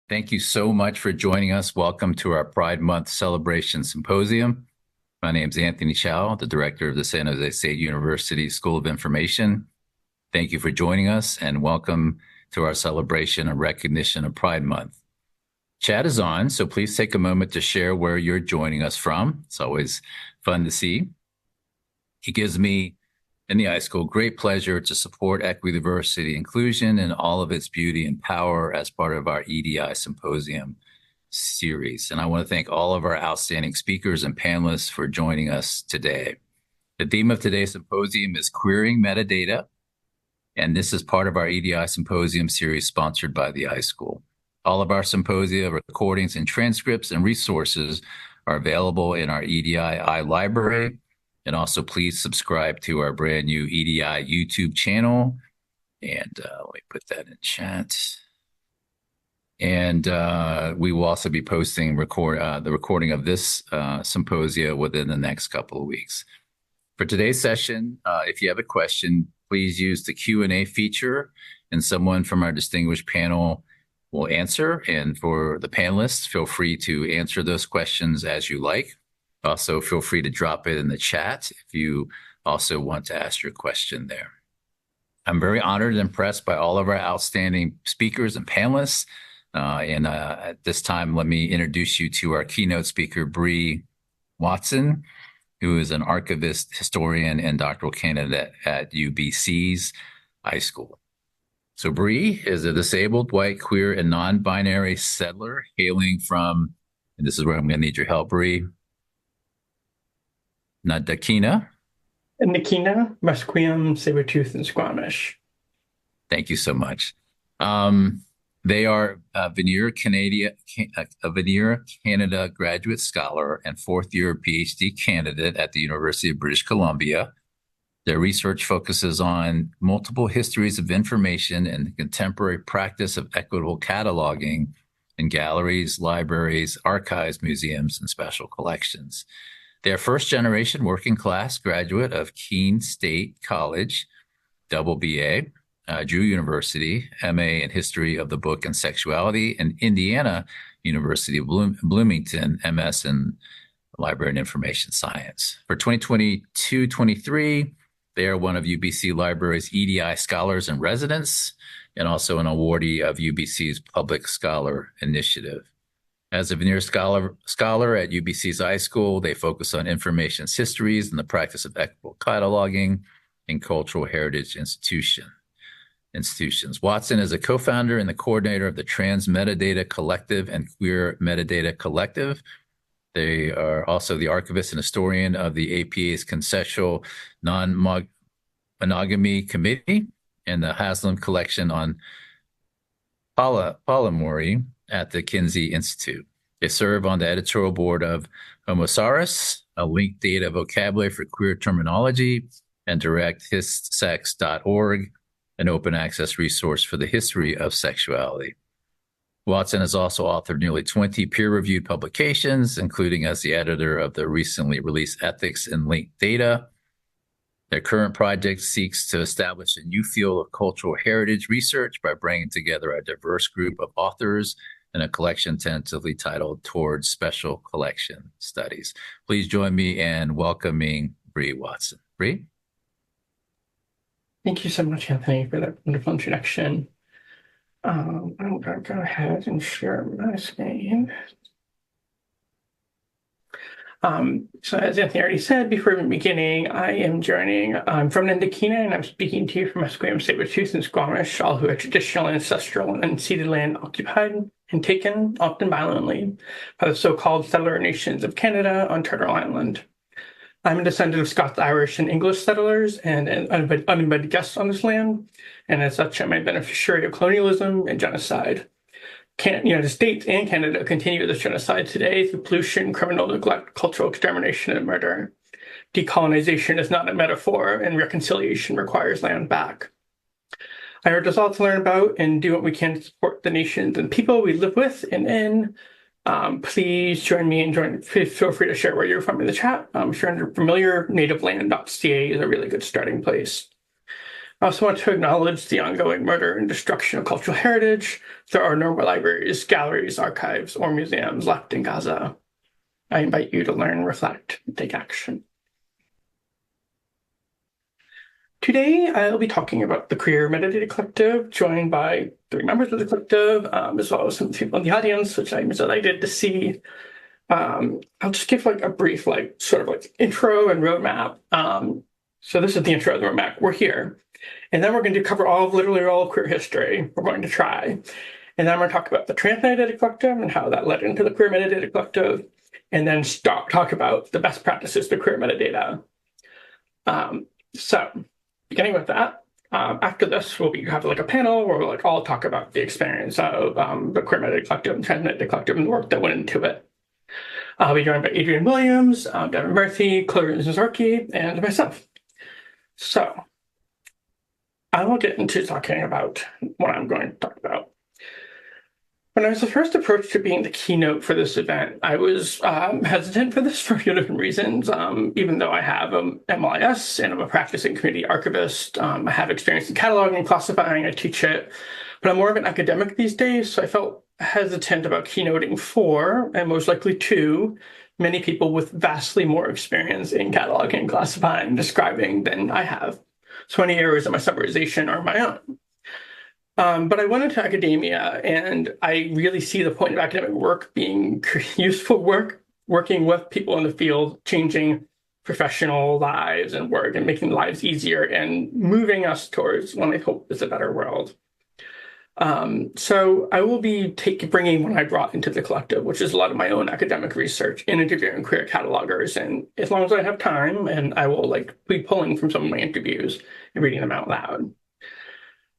Thank you so much for joining us. Welcome to our Pride Month Celebration Symposium. My name is Anthony Chow, the director of the San Jose State University School of Information. Thank you for joining us and welcome to our celebration and recognition of Pride Month. Chat is on, so please take a moment to share where you're joining us from. It's always fun to see. It gives me and the iSchool great pleasure to support equity, diversity, inclusion, and all of its beauty and power as part of our EDI Symposium series. And I want to thank all of our outstanding speakers and panelists for joining us today. The theme of today's symposium is Querying Metadata, and this is part of our EDI Symposium series sponsored by the iSchool. All of our symposia recordings and transcripts and resources are available in our EDI iLibrary. And also, please subscribe to our brand new EDI YouTube channel. And let me put that in chat. And we will also be posting the recording of this symposia within the next couple of weeks. For today's session, if you have a question, please use the Q&A feature, and someone from our distinguished panel will answer. And for the panelists, feel free to answer those questions as you like. Also, feel free to drop it in the chat if you also want to ask your question there. I'm very honored and impressed by all of our outstanding speakers and panelists. At this time, let me introduce you to our keynote speaker, Bree Watson, who is an archivist, historian, and doctoral candidate at UBC's iSchool. So Bree is a disabled, white, queer, and non-binary settler hailing from, and this is where I'm going to need your help, Bree, Nadakina, Musqueam, Tsleil-Waututh, and Squamish. Thank you so much. They are a Veneer Canada graduate scholar and fourth-year PhD candidate at the University of British Columbia. Their research focuses on multiple histories of information and the contemporary practice of equitable cataloging in galleries, libraries, archives, museums, and special collections. They are first-generation working-class graduate of Keene State College, double BA, Drew University, MA in History of the Book and Sexuality, and Indiana University of Bloomington, MS in Library and Information Science. For 2022-23, they are one of UBC Library's EDI Scholars in Residence, and also an awardee of UBC's Public Scholar Initiative. As a Veneer scholar at UBC's iSchool, they focus on information histories and the practice of equitable cataloging in cultural heritage institutions. Watson is a co-founder and the coordinator of the Trans Metadata Collective and Queer Metadata Collective. They are also the archivist and historian of the APA's Consensual Non-Monogamy Committee and the Haslam Collection on Polyamory at the Kinsey Institute. They serve on the editorial board of Homosaurus, a linked data vocabulary for queer terminology, and direct hissex.org, an open access resource for the history of sexuality. Watson has also authored nearly 20 peer-reviewed publications, including as the editor of the recently released Ethics in Linked Data. Their current project seeks to establish a new field of cultural heritage research by bringing together a diverse group of authors in a collection tentatively titled Towards Special Collection Studies. Please join me in welcoming Bree Watson. Bree? Thank you so much, Anthony, for that wonderful introduction. I'm going to go ahead and share my screen. So as Anthony already said, before beginning, I'm from Nandakina, and I'm speaking to you from Musqueam, Tsleil-Waututh, and Squamish, all who are traditional, ancestral, and unceded land occupied and taken, often violently, by the so-called settler nations of Canada on Turtle Island. I'm a descendant of Scots, Irish, and English settlers and an uninvited guest on this land, and as such, I'm a beneficiary of colonialism and genocide. The United States and Canada continue this genocide today through pollution, criminal neglect, cultural extermination, and murder. Decolonization is not a metaphor, and reconciliation requires land back. I urge us all to learn about and do what we can to support the nations and people we live with and in. Please join me and feel free to share where you're from in the chat. If you're familiar, nativeland.ca is a really good starting place. I also want to acknowledge the ongoing murder and destruction of cultural heritage. There are no more libraries, galleries, archives, or museums left in Gaza. I invite you to learn, reflect, and take action. Today, I'll be talking about the Queer Metadata Collective, joined by 3 members of the collective, as well as some people in the audience, which I'm delighted to see. I'll just give a brief, sort of intro and roadmap. So this is the intro of the roadmap. We're here. And then we're going to cover literally all of queer history. We're going to try. And then I'm going to talk about the Trans Metadata Collective and how that led into the Queer Metadata Collective. And then talk about the best practices for queer metadata. So beginning with that, after this, we'll have a panel where we'll all talk about the experience of the Queer Metadata Collective and Trans Metadata Collective and the work that went into it. I'll be joined by Adrian Williams, Devin Murphy, Chloe Zazorki, and myself. So I will get into talking about what I'm going to talk about. When I was first approached to being the keynote for this event, I was hesitant for this for a few different reasons. Even though I have an MLIS and I'm a practicing community archivist, I have experience in cataloging and classifying, I teach it, but I'm more of an academic these days, so I felt hesitant about keynoting for, and most likely to, many people with vastly more experience in cataloging, classifying, describing than I have. So many areas of my summarization are my own. But I went into academia, and I really see the point of academic work being useful work, working with people in the field, changing professional lives and work and making lives easier and moving us towards what I hope is a better world. So I will be bringing what I brought into the collective, which is a lot of my own academic research in interviewing queer catalogers. And as long as I have time, and I will be pulling from some of my interviews and reading them out loud.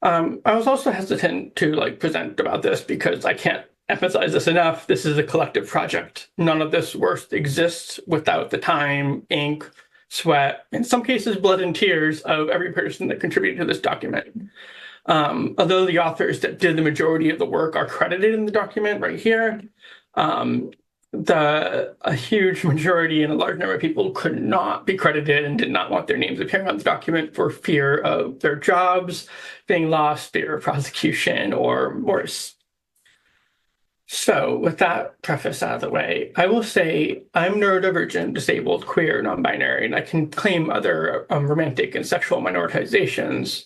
I was also hesitant to present about this because I can't emphasize this enough. This is a collective project. None of this work exists without the time, ink, sweat, in some cases blood and tears of every person that contributed to this document. Although the authors that did the majority of the work are credited in the document right here, a huge majority and a large number of people could not be credited and did not want their names appearing on the document for fear of their jobs being lost, fear of prosecution, or worse. So with that preface out of the way, I will say I'm neurodivergent, disabled, queer, non-binary, and I can claim other romantic and sexual minorizations.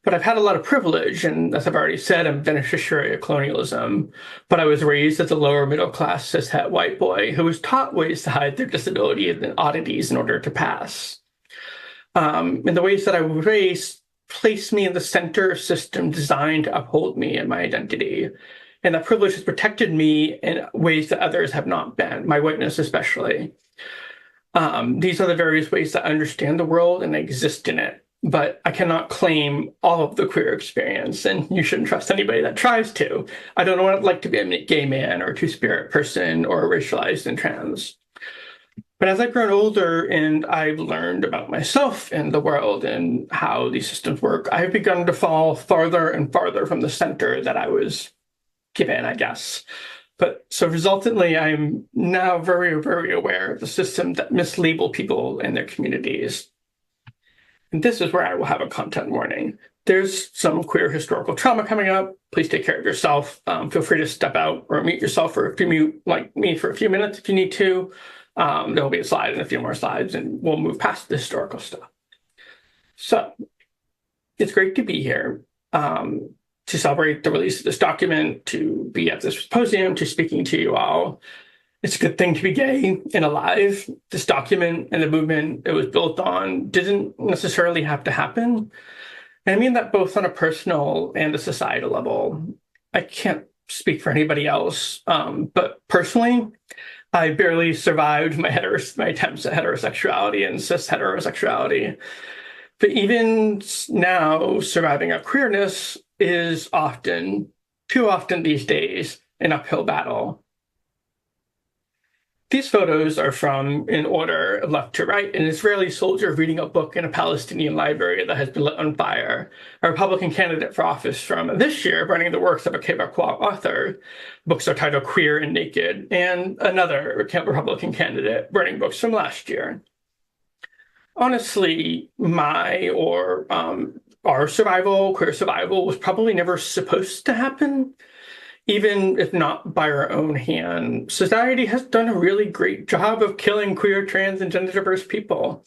But I've had a lot of privilege, and as I've already said, I'm a beneficiary of colonialism. But I was raised as a lower middle class cishet white boy who was taught ways to hide their disability and oddities in order to pass. And the ways that I was raised placed me in the center of system designed to uphold me and my identity. And that privilege has protected me in ways that others have not been, my whiteness especially. These are the various ways that I understand the world and I exist in it. But I cannot claim all of the queer experience, and you shouldn't trust anybody that tries to. I don't know what it's like to be a gay man or a two-spirit person or racialized and trans. But as I've grown older and I've learned about myself and the world and how these systems work, I've begun to fall farther and farther from the center that I was given, I guess. But so resultantly, I'm now very, very aware of the system that mislabel people and their communities. And this is where I will have a content warning. There's some queer historical trauma coming up. Please take care of yourself. Feel free to step out or mute yourself for a few minutes if you need to. There'll be a slide and a few more slides, and we'll move past the historical stuff. So it's great to be here to celebrate the release of this document, to be at this symposium, to speaking to you all. It's a good thing to be gay and alive. This document and the movement it was built on didn't necessarily have to happen. And I mean that both on a personal and a societal level. I can't speak for anybody else, but personally, I barely survived my attempts at heterosexuality and cis heterosexuality. But even now, surviving a queerness is too often these days, an uphill battle. These photos are from, in order of left to right, an Israeli soldier reading a book in a Palestinian library that has been lit on fire, a Republican candidate for office from this year running the works of a Quebecois author. Books are titled Queer and Naked, and another Republican candidate running books from last year. Honestly, my or our survival, queer survival, was probably never supposed to happen, even if not by our own hand. Society has done a really great job of killing queer, trans, and gender diverse people.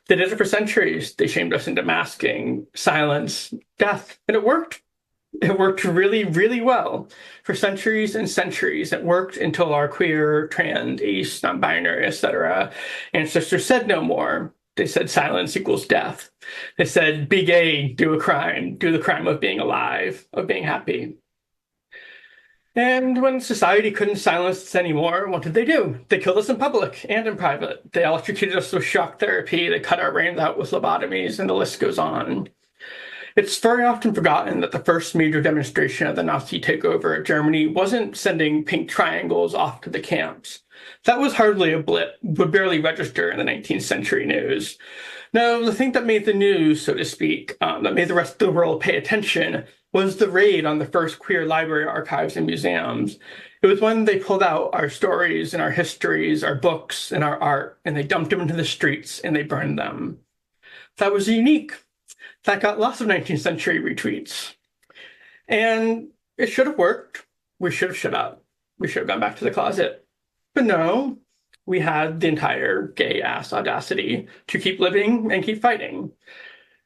They did it for centuries. They shamed us into masking, silence, death, and it worked. It worked really, really well for centuries and centuries. It worked until our queer, trans, ace, non-binary, etc. ancestors said no more. They said silence equals death. They said, be gay, do a crime, do the crime of being alive, of being happy. And when society couldn't silence us anymore, what did they do? They killed us in public and in private. They electrocuted us with shock therapy. They cut our brains out with lobotomies, and the list goes on. It's very often forgotten that the first major demonstration of the Nazi takeover of Germany wasn't sending pink triangles off to the camps. That was hardly a blip, would barely register in the 19th century news. No, the thing that made the news, so to speak, that made the rest of the world pay attention was the raid on the first queer library archives and museums. It was when they pulled out our stories and our histories, our books and our art, and they dumped them into the streets and they burned them. That was unique. That got lots of 19th century retweets. And it should have worked. We should have shut up. We should have gone back to the closet. But no, we had the entire gay-ass audacity to keep living and keep fighting.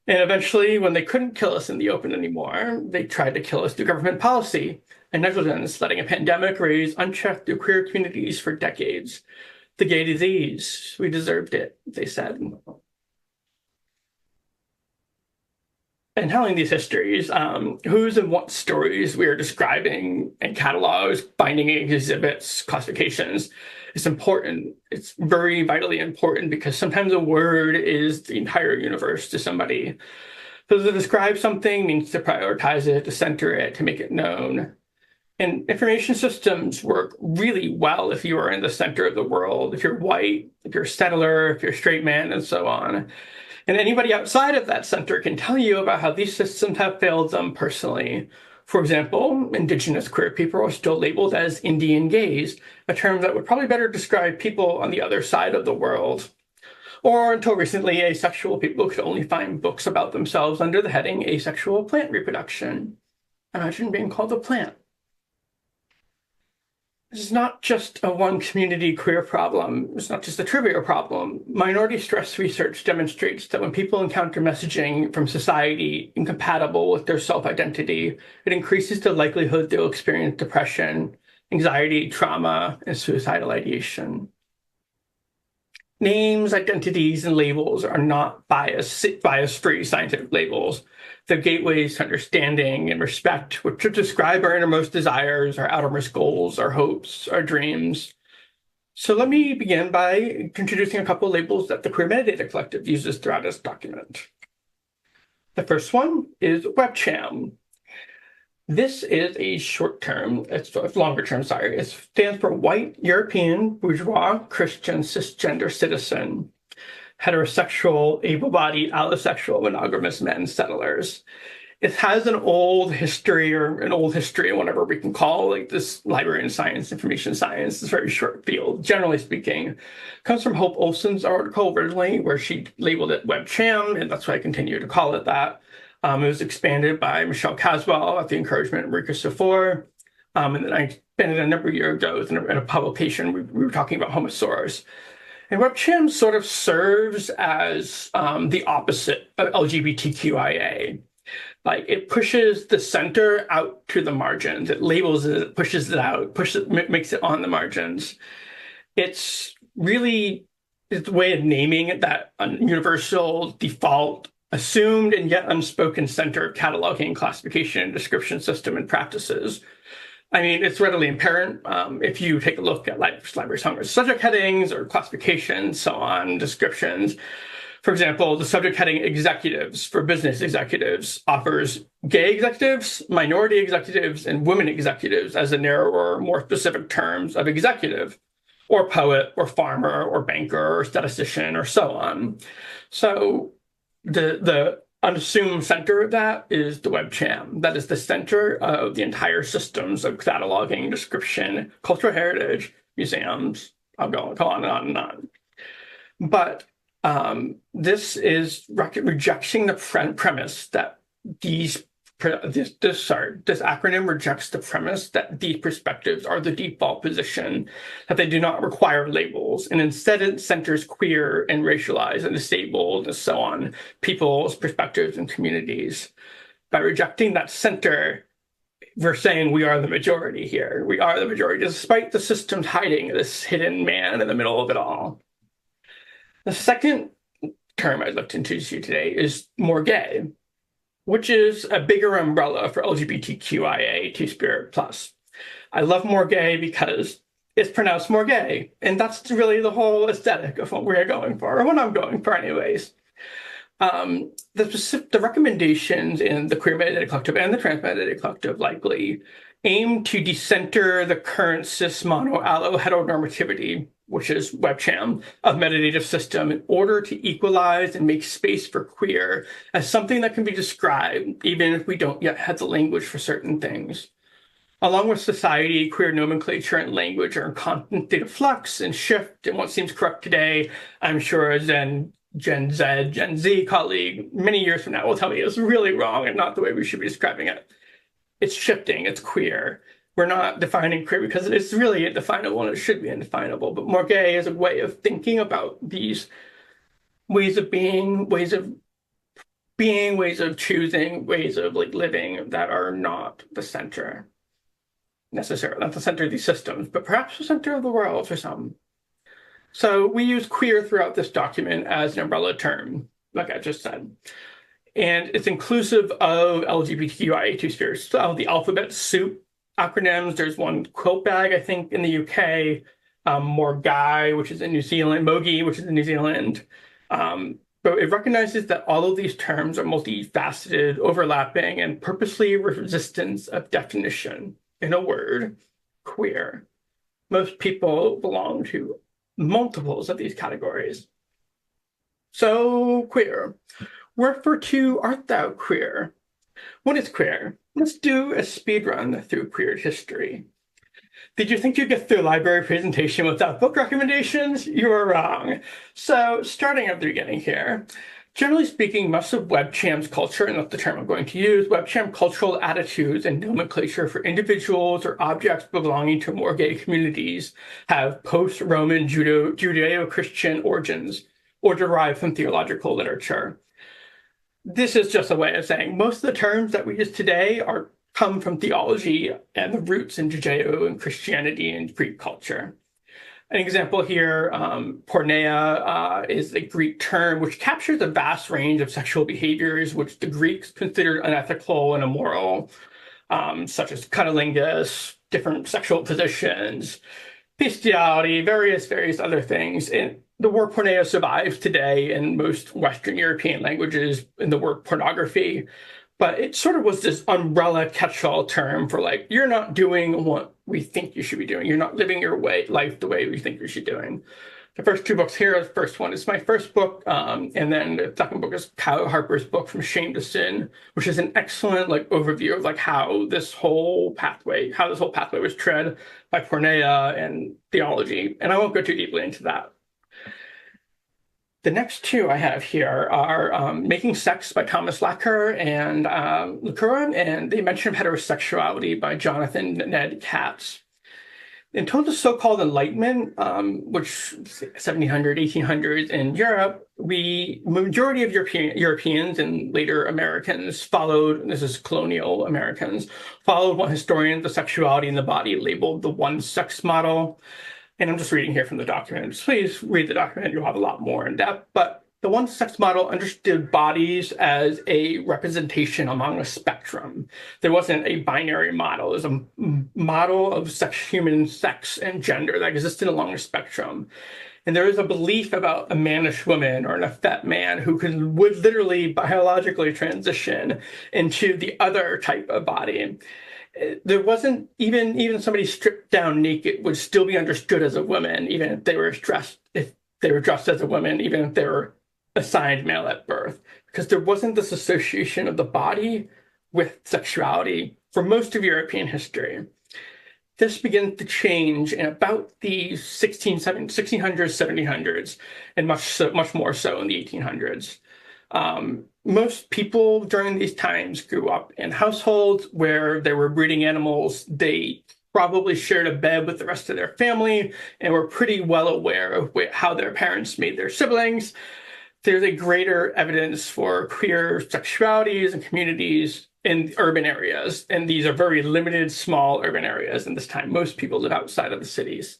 And eventually, when they couldn't kill us in the open anymore, they tried to kill us through government policy and negligence, letting a pandemic rage unchecked through queer communities for decades. The gay disease, we deserved it, they said. And telling these histories, whose and what stories we are describing and catalogs, binding exhibits, classifications, is important. It's very vitally important because sometimes a word is the entire universe to somebody. So to describe something means to prioritize it, to center it, to make it known. And information systems work really well if you are in the center of the world, if you're white, if you're a settler, if you're a straight man, and so on. And anybody outside of that center can tell you about how these systems have failed them personally. For example, Indigenous queer people are still labeled as Indian gays, a term that would probably better describe people on the other side of the world. Or until recently, asexual people could only find books about themselves under the heading asexual plant reproduction. Imagine being called a plant. This is not just a one community queer problem. It's not just a trivial problem. Minority stress research demonstrates that when people encounter messaging from society incompatible with their self-identity, it increases the likelihood they'll experience depression, anxiety, trauma, and suicidal ideation. Names, identities, and labels are not bias-free scientific labels. They're gateways to understanding and respect, which should describe our innermost desires, our outermost goals, our hopes, our dreams. So let me begin by introducing a couple of labels that the Queer Metadata Collective uses throughout its document. The first one is WebCham. This is a short term, it's longer term, sorry. It stands for White European Bourgeois Christian Cisgender Citizen, heterosexual, able-bodied, allosexual, monogamous men settlers. It has an old history, whatever we can call like this librarian science, information science, this very short field, generally speaking. Comes from Hope Olson's article originally, where she labeled it WebCham, and that's why I continue to call it that. It was expanded by Michelle Caswell at the encouragement of Marika Safor. And then I spent it a number of years ago in a publication, we were talking about homosaurs. And WebCham sort of serves as the opposite of LGBTQIA. Like it pushes the center out to the margins. It labels it, pushes it out, makes it on the margins. It's really a way of naming that universal default assumed and yet unspoken center of cataloging, classification, description system, and practices. I mean, it's readily apparent if you take a look at library Congress subject headings or classifications, so on, descriptions. For example, the subject heading executives for business executives offers gay executives, minority executives, and women executives as the narrower, more specific terms of executive, or poet, or farmer, or banker, or statistician, or so on. So the unassumed center of that is the WebCham. That is the center of the entire systems of cataloging, description, cultural heritage, museums. I'll go on and on and on. But this is rejecting the premise that these this acronym rejects the premise that these perspectives are the default position, that they do not require labels, and instead it centers queer and racialized and disabled and so on people's perspectives and communities. By rejecting that center, we're saying we are the majority here. We are the majority, despite the system's hiding this hidden man in the middle of it all. The second term I'd like to introduce you today is more gay, which is a bigger umbrella for LGBTQIA Two-Spirit plus. I love more gay because it's pronounced more gay, and that's really the whole aesthetic of what we're going for, or what I'm going for anyways. The recommendations in the Queer Metadata Collective and the Trans Metadata Collective likely aim to decenter the current cis mono allo heteronormativity, which is WebCham, of metadata system in order to equalize and make space for queer as something that can be described, even if we don't yet have the language for certain things. Along with society, queer nomenclature and language are in constant state of flux and shift, and what seems correct today, I'm sure Gen Z colleague many years from now will tell me it's really wrong and not the way we should be describing it. It's shifting, it's queer. We're not defining queer because it's really indefinable and it should be indefinable, but more gay is a way of thinking about these ways of being, ways of choosing, ways of living that are not the center necessarily, not the center of these systems, but perhaps the center of the world for some. So we use queer throughout this document as an umbrella term, like I just said. And it's inclusive of LGBTQIA Two-Spirit. So the alphabet soup acronyms, there's one quilt bag, I think, in the UK, Morgai, which is in New Zealand, Mogi, which is in New Zealand. But it recognizes that all of these terms are multifaceted, overlapping, and purposely resistance of definition. In a word, queer. Most people belong to multiples of these categories. So queer. Wherefore too art thou queer? What is queer? Let's do a speed run through queer history. Did you think you'd get through a library presentation without book recommendations? You were wrong. So starting at the beginning here, generally speaking, most of WebCham's culture, and that's the term I'm going to use, WebCham cultural attitudes and nomenclature for individuals or objects belonging to more gay communities have post-Roman Judeo-Christian origins or derive from theological literature. This is just a way of saying most of the terms that we use today come from theology and the roots in Judeo and Christianity and Greek culture. An example here, porneia is a Greek term which captures a vast range of sexual behaviors which the Greeks considered unethical and immoral, such as cunnilingus, different sexual positions, bestiality, various other things. And the word porneia survives today in most Western European languages in the word pornography. But it sort of was this umbrella catch-all term for you're not doing what we think you should be doing. You're not living your life the way we think you should be doing. The first two books here, the first one is my first book, and then the second book is Kyle Harper's book, From Shame to Sin, which is an excellent overview of how this whole pathway was tread by porneia and theology. And I won't go too deeply into that. The next two I have here are Making Sex by Thomas Laqueur and Laqueur, and The Invention of Heterosexuality by Jonathan Ned Katz. Until the so-called Enlightenment, which 1700s, 1800s in Europe, majority of Europeans and later Americans followed, this is colonial Americans, followed what historians of sexuality and the body labeled the one-sex model. And I'm just reading here from the document. Please read the document, you'll have a lot more in depth. But the one-sex model understood bodies as a representation along a spectrum. There wasn't a binary model. It was a model of human sex and gender that existed along a spectrum. And there is a belief about a mannish woman or an effete man who would literally biologically transition into the other type of body. There wasn't even somebody stripped down naked would still be understood as a woman, even if they were dressed as a woman, even if they were assigned male at birth, because there wasn't this association of the body with sexuality for most of European history. This begins to change in about the 1600s, 1700s, and much more so in the 1800s. most people during these times grew up in households where they were breeding animals. They probably shared a bed with the rest of their family and were pretty well aware of how their parents made their siblings. There's a greater evidence for queer sexualities and communities in urban areas. And these are very limited, small urban areas in this time. Most people live outside of the cities.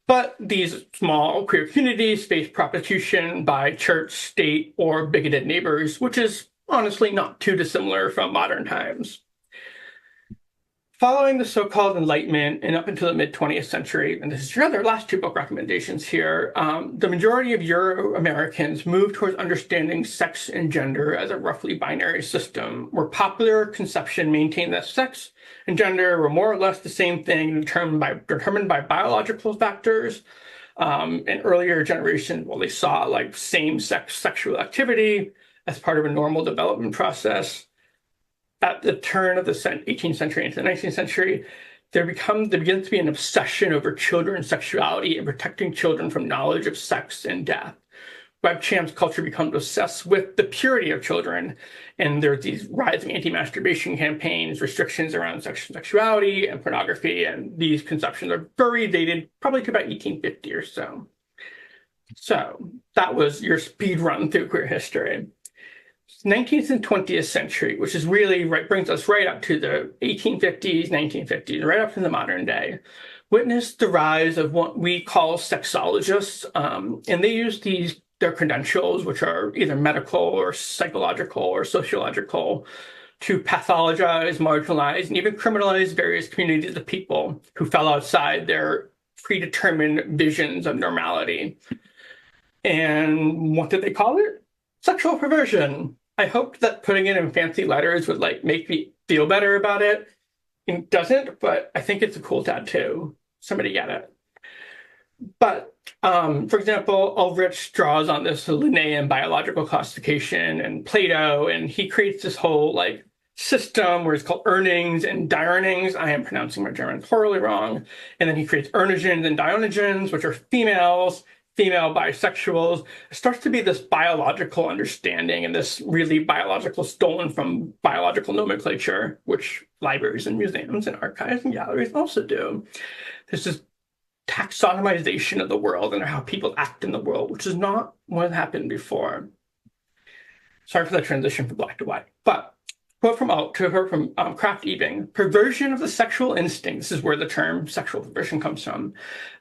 But these small queer communities face prostitution by church, state, or bigoted neighbors, which is honestly not too dissimilar from modern times. Following the so-called Enlightenment and up until the mid-20th century, and this is your other last two book recommendations here, the majority of Euro-Americans moved towards understanding sex and gender as a roughly binary system, where popular conception maintained that sex and gender were more or less the same thing, determined by biological factors. In earlier generations, well, they saw like same-sex sexual activity as part of a normal development process. At the turn of the 18th century into the 19th century, there begins to be an obsession over children's sexuality and protecting children from knowledge of sex and death. Webcham's culture becomes obsessed with the purity of children, and there's these rising anti-masturbation campaigns, restrictions around sexuality and pornography, and these conceptions are very dated, probably to about 1850 or so. So that was your speed run through queer history. 19th and 20th century, which is really brings us right up to the 1850s, 1950s, right up to the modern day, witnessed the rise of what we call sexologists, and they use their credentials, which are either medical or psychological or sociological, to pathologize, marginalize, and even criminalize various communities of people who fell outside their predetermined visions of normality. And what did they call it? Sexual perversion. I hoped that putting it in fancy letters would like make me feel better about it. It doesn't, but I think it's a cool tattoo. Somebody get it. But for example, Ulrich draws on this Linnaean biological classification and Plato, and he creates this whole like system where it's called Urnings and Diurnings. I am pronouncing my German totally wrong. And then he creates Urnigens and Dionogens, which are female bisexuals. It starts to be this biological understanding and this really biological stolen from biological nomenclature, which libraries and museums and archives and galleries also do. There's this taxonomization of the world and how people act in the world, which is not what happened before. Sorry for the transition from black to white, but quote from Krafft-Ebing, perversion of the sexual instinct, this is where the term sexual perversion comes from,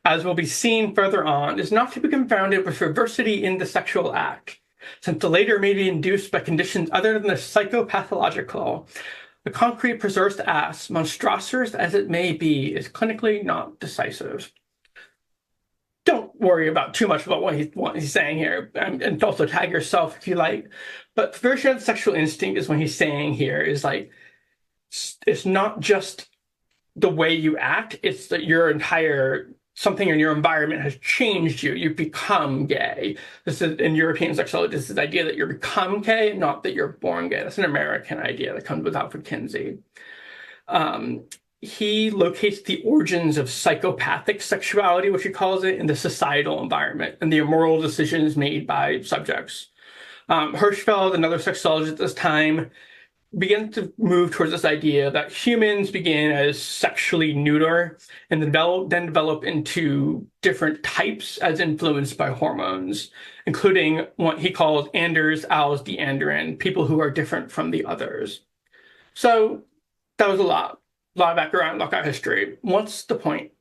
as will be seen further on, is not to be confounded with perversity in the sexual act, since the later may be induced by conditions other than the psychopathological. The concrete perverse ass, monstrous as it may be, is clinically not decisive. Don't worry about too much about what he's saying here, and also tag yourself if you like. But perversion of the sexual instinct is what he's saying here is like, it's not just the way you act, it's that something in your environment has changed you. You've become gay. This is in European sexuality, this is the idea that you become gay, not that you're born gay. That's an American idea that comes with Alfred Kinsey. He locates the origins of psychopathic sexuality, which he calls it, in the societal environment and the immoral decisions made by subjects. Hirschfeld, another sexologist at this time, begins to move towards this idea that humans begin as sexually neuter and then develop into different types as influenced by hormones, including what he calls Anders als die anderen, people who are different from the others. So that was a lot of background, lockout history. What's the point?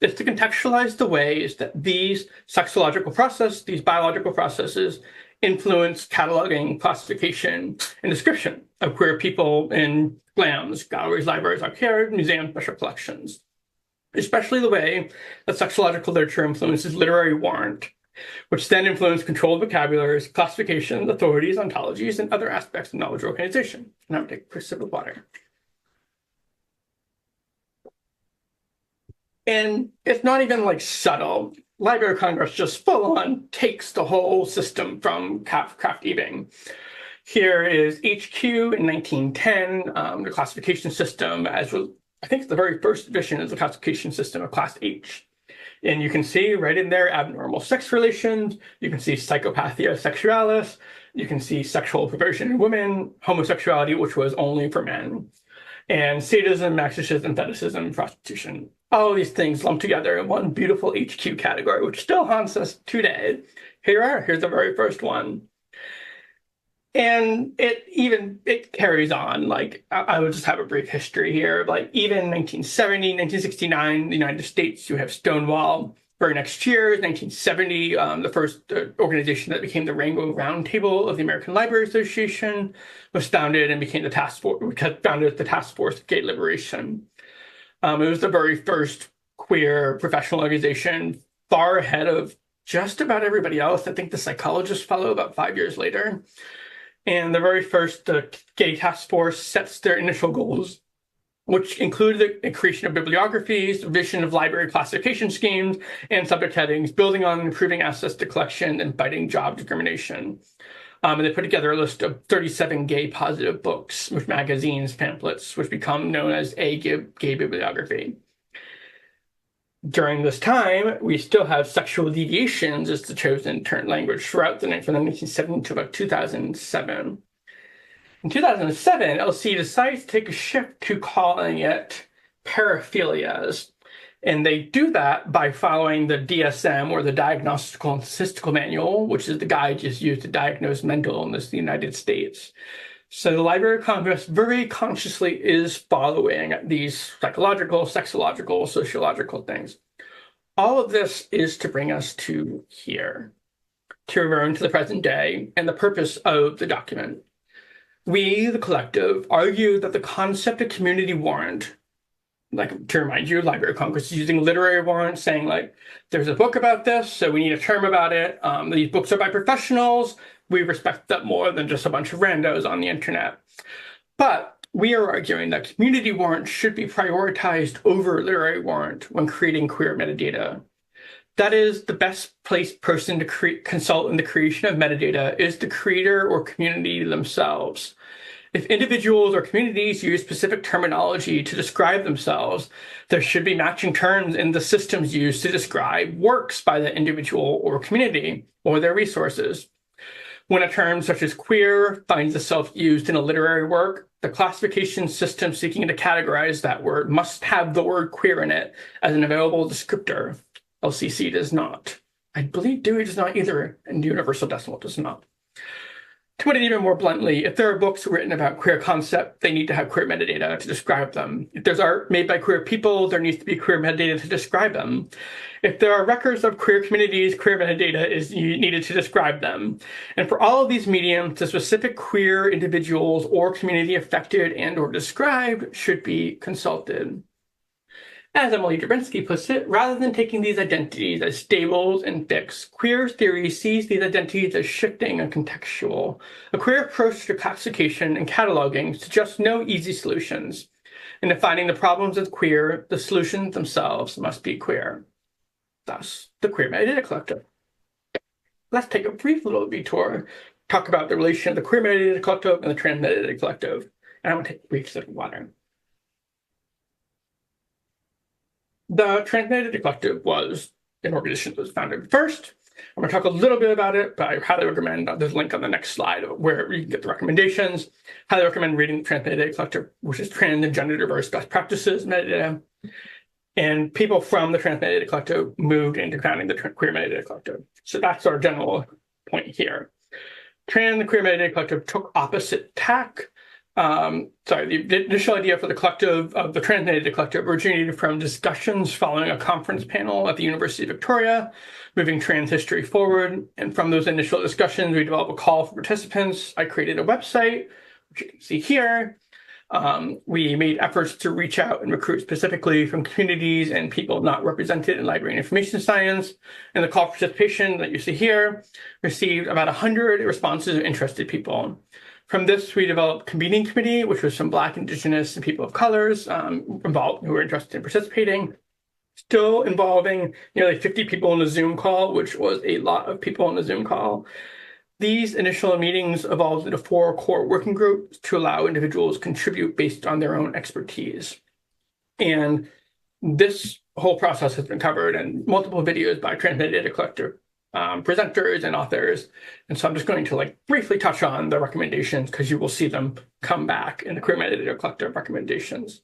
It's to contextualize the ways that these sexological processes, these biological processes, influence cataloging, classification, and description of queer people in GLAMs, galleries, libraries, archives, museums, special collections. Especially the way that sexological literature influences literary warrant, which then influence controlled vocabularies, classifications, authorities, ontologies, and other aspects of knowledge organization. And I'm going to take a quick sip of water. And it's not even like subtle. Library of Congress just full on takes the whole system from Krafft-Ebing. Here is HQ in 1910, the classification system, I think it's the very first edition is the classification system of Class H. And you can see right in there abnormal sex relations. You can see psychopathia sexualis. You can see sexual perversion in women, homosexuality, which was only for men, and sadism, masochism, fetishism, prostitution. All of these things lumped together in one beautiful HQ category, which still haunts us today. Here's the very first one. And it carries on. Like, I would just have a brief history here. Like, even 1970, 1969, the United States, you have Stonewall. Very next year, 1970, the first organization that became the Rainbow Roundtable of the American Library Association was founded and became the task force, founded the Task Force of Gay Liberation. It was the very first queer professional organization, far ahead of just about everybody else. I think the Psychologists follow about 5 years later. And the very first gay task force sets their initial goals, which include the creation of bibliographies, vision of library classification schemes, and subject headings, building on improving access to collection and fighting job discrimination. And they put together a list of 37 gay positive books, with magazines, pamphlets, which become known as a gay bibliography. During this time, we still have sexual deviations as the chosen term language throughout from the 1970s to about 2007. In 2007, LC decides to take a shift to calling it paraphilias. And they do that by following the DSM, or the Diagnostical and Statistical Manual, which is the guide just used to diagnose mental illness in the United States. So the Library of Congress very consciously is following these psychological, sexological, sociological things. All of this is to bring us to here, to return to the present day and the purpose of the document. We, the collective, argue that the concept of community warrant, like, to remind you, Library of Congress is using literary warrant, saying, like, there's a book about this, so we need a term about it. These books are by professionals. We respect that more than just a bunch of randos on the internet. But we are arguing that community warrant should be prioritized over literary warrant when creating queer metadata. That is, the best placed person to consult in the creation of metadata is the creator or community themselves. If individuals or communities use specific terminology to describe themselves, there should be matching terms in the systems used to describe works by the individual or community or their resources. When a term such as queer finds itself used in a literary work, the classification system seeking to categorize that word must have the word queer in it as an available descriptor. LCC does not. I believe Dewey does not either, and Universal Decimal does not. To put it even more bluntly, if there are books written about queer concept, they need to have queer metadata to describe them. If there's art made by queer people, there needs to be queer metadata to describe them. If there are records of queer communities, queer metadata is needed to describe them. And for all of these mediums, the specific queer individuals or community affected and or described should be consulted. As Emily Drabinski puts it, rather than taking these identities as stables and fixed, queer theory sees these identities as shifting and contextual. A queer approach to classification and cataloging suggests no easy solutions. In defining the problems of queer, the solutions themselves must be queer. Thus, the Queer Metadata Collective. Let's take a brief little detour, talk about the relation of the Queer Metadata Collective and the Trans Metadata Collective. And I'm going to take a brief sip of water. The Trans Metadata Collective was an organization that was founded first. I'm going to talk a little bit about it, but I highly recommend, there's a link on the next slide where you can get the recommendations. Highly recommend reading the Trans Metadata Collective, which is trans and gender diverse best practices metadata. And people from the Trans Metadata Collective moved into founding the Queer Metadata Collective. So that's our general point here. The Queer Metadata Collective took opposite tack. The initial idea for the collective of the Trans Metadata Collective originated from discussions following a conference panel at the University of Victoria, moving trans history forward. And from those initial discussions, we developed a call for participants. I created a website, which you can see here. We made efforts to reach out and recruit specifically from communities and people not represented in library and information science. And the call for participation that you see here received about 100 responses of interested people. From this, we developed Convening Committee, which was some Black, Indigenous, and people of colors involved who were interested in participating. Still involving nearly 50 people in the Zoom call, which was a lot of people in the Zoom call. These initial meetings evolved into 4 core working groups to allow individuals to contribute based on their own expertise. And this whole process has been covered in multiple videos by Transmitted Data Collective presenters and authors. And so I'm just going to briefly touch on the recommendations because you will see them come back in the Query Metadata Collective recommendations.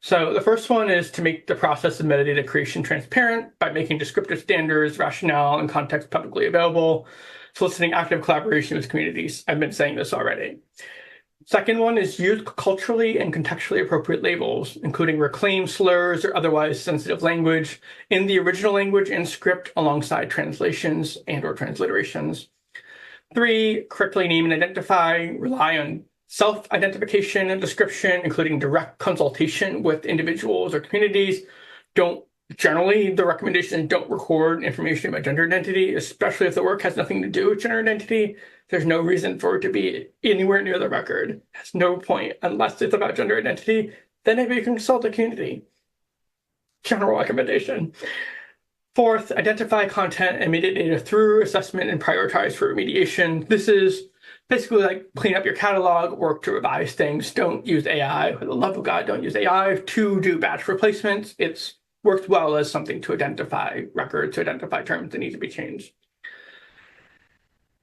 So the first one is to make the process of metadata creation transparent by making descriptive standards, rationale, and context publicly available, soliciting active collaboration with communities. I've been saying this already. Second one is use culturally and contextually appropriate labels, including reclaim slurs or otherwise sensitive language in the original language and script alongside translations and or transliterations. 3, correctly name and identify, rely on self-identification and description, including direct consultation with individuals or communities. Generally, the recommendation don't record information about gender identity, especially if the work has nothing to do with gender identity. There's no reason for it to be anywhere near the record. It has no point unless it's about gender identity. Then maybe you can consult the community. General recommendation. 4th, identify content and metadata through assessment and prioritize for remediation. This is basically like clean up your catalog, work to revise things. Don't use AI. For the love of God, don't use AI to do batch replacements. It's worked well as something to identify records, to identify terms that need to be changed.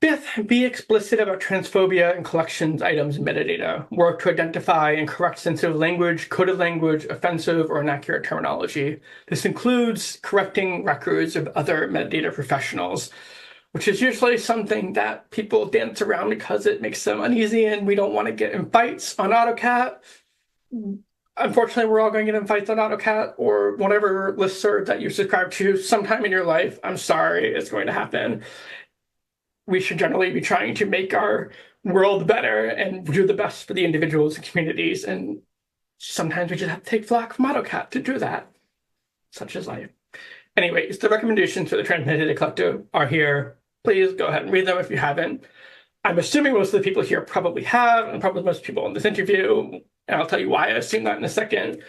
5th, be explicit about transphobia in collections, items, and metadata. Work to identify and correct sensitive language, coded language, offensive or inaccurate terminology. This includes correcting records of other metadata professionals, which is usually something that people dance around because it makes them uneasy and we don't want to get in fights on AutoCAT. Unfortunately, we're all going to get in fights on AutoCAT or whatever listserv that you subscribe to sometime in your life. I'm sorry, it's going to happen. We should generally be trying to make our world better and do the best for the individuals and communities. And sometimes we just have to take flack from AutoCAT to do that. Such is life. Anyways, the recommendations for the Transmitted Data Collective are here. Please go ahead and read them if you haven't. I'm assuming most of the people here probably have, and probably most people in this interview. And I'll tell you why I assume that in a second.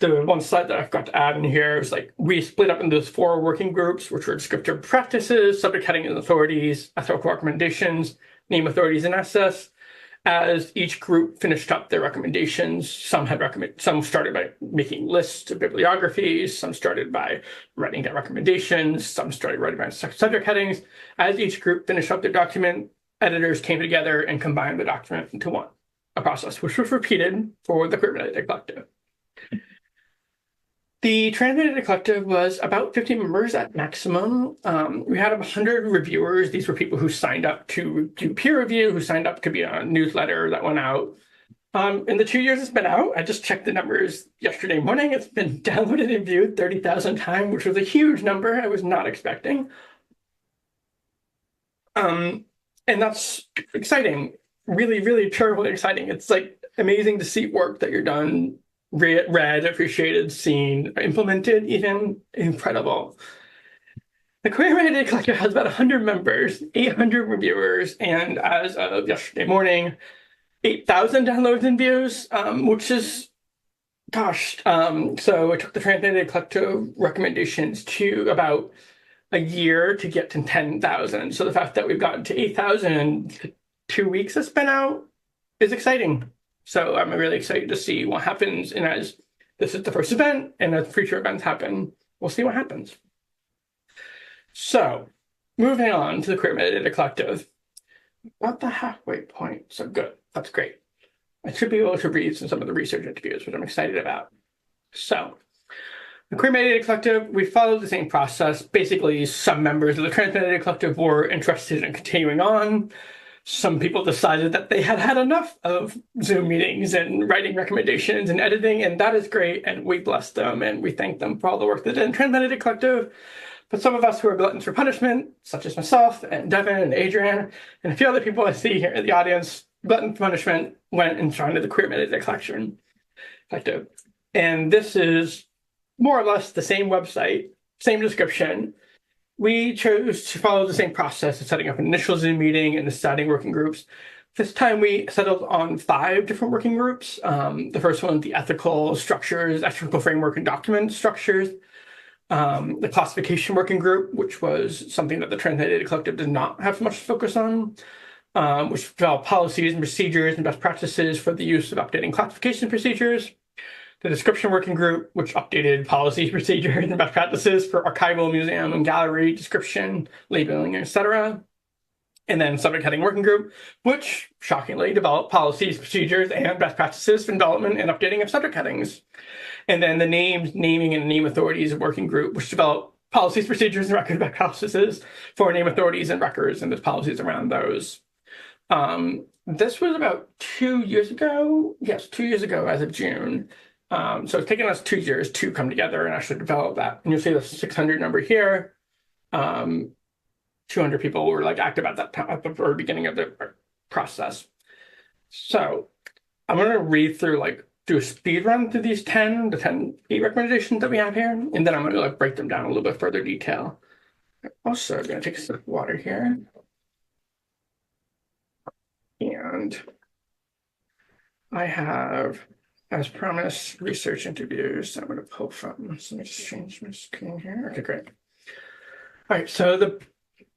The one slide that I forgot to add in here is we split up into those 4 working groups, which were descriptive practices, subject heading and authorities, ethical recommendations, name authorities and access. As each group finished up their recommendations, some started by making lists of bibliographies, some started by writing down recommendations, some started writing down subject headings. As each group finished up their document, editors came together and combined the document into one, a process which was repeated for the Query Metadata Collective. The Transmitted Data Collective was about 50 members at maximum. We had 100 reviewers. These were people who signed up to do peer review, who signed up to be on a newsletter that went out. In the 2 years it's been out, I just checked the numbers yesterday morning. It's been downloaded and viewed 30,000 times, which was a huge number I was not expecting. And that's exciting. Really, really terribly exciting. It's amazing to see work that you're done read, appreciated, seen, implemented, even incredible. The Query Metadata Collective has about 100 members, 800 reviewers, and as of yesterday morning, 8,000 downloads and views, which is, gosh. So it took the Transmitted Data Collective recommendations to about a year to get to 10,000. So the fact that we've gotten to 8,000 in 2 weeks it's been out is exciting. So I'm really excited to see what happens. And as this is the first event and as future events happen, we'll see what happens. So moving on to the Query Metadata Collective. About the halfway point. So good. That's great. I should be able to read some of the research interviews, which I'm excited about. So the Query Metadata Collective, we followed the same process. Basically, some members of the Transmitted Data Collective were interested in continuing on. Some people decided that they had had enough of Zoom meetings and writing recommendations and editing, and that is great, and we bless them, and we thank them for all the work they did in Transmitted Data Collective. But some of us who are gluttons for punishment, such as myself and Devin and Adrian, and a few other people I see here in the audience, glutton for punishment went and joined the Query Metadata Collective. And this is more or less the same website, same description. We chose to follow the same process of setting up an initial Zoom meeting and deciding working groups. This time we settled on 5 different working groups. The first one, the ethical structures, ethical framework and document structures. The classification working group, which was something that the Transmitted Data Collective did not have much focus on, which developed policies and procedures and best practices for the use of updating classification procedures. The description working group, which updated policies, procedures, and best practices for archival, museum, and gallery description, labeling, etc. And then subject heading working group, which shockingly developed policies, procedures, and best practices for development and updating of subject headings. And then the naming and name authorities working group, which developed policies, procedures, and record best practices for name authorities and records and the policies around those. This was about 2 years ago. Yes, 2 years ago as of June. So it's taken us 2 years to come together and actually develop that. And you'll see the 600 number here. 200 people were like active at that time, at the very beginning of the process. So I'm going to read through, like, do a speed run through these 10 recommendations that we have here, and then I'm going to like break them down a little bit further detail. Also, I'm going to take a sip of water here. And I have, as promised, research interviews I'm going to pull from. So let me just change my screen here. Okay, great. All right, so the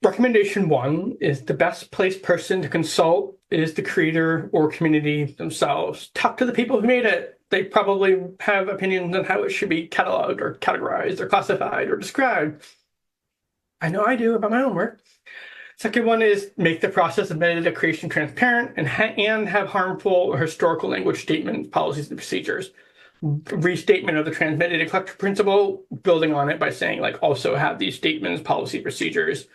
recommendation 1 is the best placed person to consult is the creator or community themselves. Talk to the people who made it. They probably have opinions on how it should be cataloged or categorized or classified or described. I know I do about my own work. Second one is make the process of metadata creation transparent and have harmful or historical language statements, policies, and procedures. Restatement of the transmitted collector principle, building on it by saying, like, also have these statements, policy, procedures.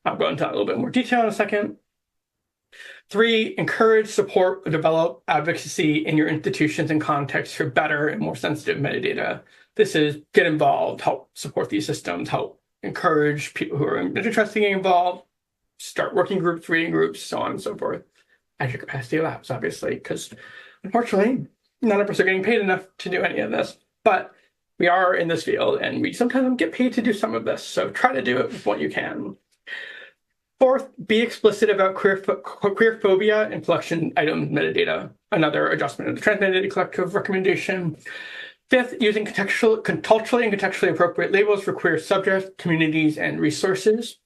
I'll go into that a little bit more detail in a second. 3, encourage, support, or develop advocacy in your institutions and contexts for better and more sensitive metadata. This is get involved, help support these systems, help encourage people who are interested in getting involved, start working groups, reading groups, so on and so forth, as your capacity allows, obviously, because unfortunately, none of us are getting paid enough to do any of this, but we are in this field and we sometimes get paid to do some of this. So try to do it with what you can. 4th, be explicit about queer phobia and collection item metadata, another adjustment of the transmitted collective recommendation. 5th, using culturally and contextually appropriate labels for queer subjects, communities, and resources.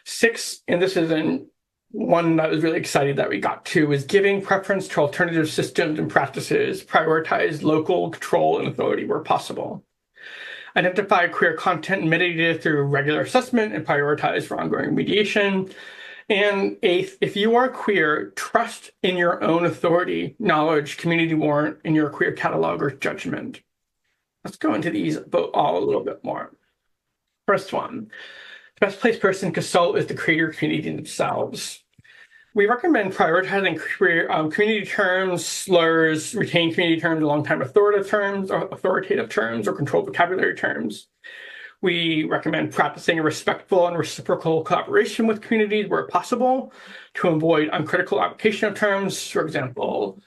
6th, and this is one that I was really excited that we got to, is giving preference to alternative systems and practices, prioritize local control and authority where possible. Identify queer content and metadata through regular assessment and prioritize for ongoing mediation. And 8th, if you are queer, trust in your own authority, knowledge, community warrant, and your queer catalog or judgment. Let's go into these all a little bit more. First one, the best placed person to consult is the creator community themselves. We recommend prioritizing community terms, slurs, retained community terms, long-time authoritative terms, or controlled vocabulary terms. We recommend practicing a respectful and reciprocal collaboration with communities where possible to avoid uncritical application of terms. For example,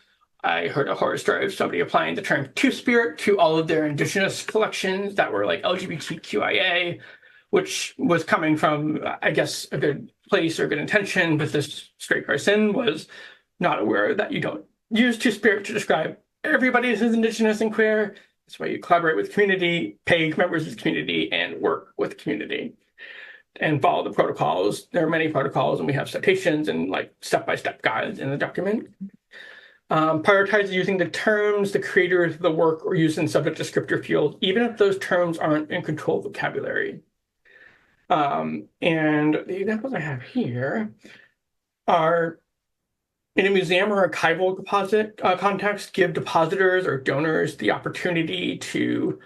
I heard a horror story of somebody applying the term Two-Spirit to all of their indigenous collections that were like LGBTQIA, which was coming from, I guess, a good place or good intention, but this straight person was not aware that you don't use Two-Spirit to describe everybody who's indigenous and queer. That's why you collaborate with the community, pay members of the community, and work with the community and follow the protocols. There are many protocols, and we have citations and like step-by-step guides in the document. Prioritize using the terms the creators of the work or used in subject descriptor field, even if those terms aren't in controlled vocabulary. And the examples I have here are in a museum or archival deposit context, give depositors or donors the opportunity to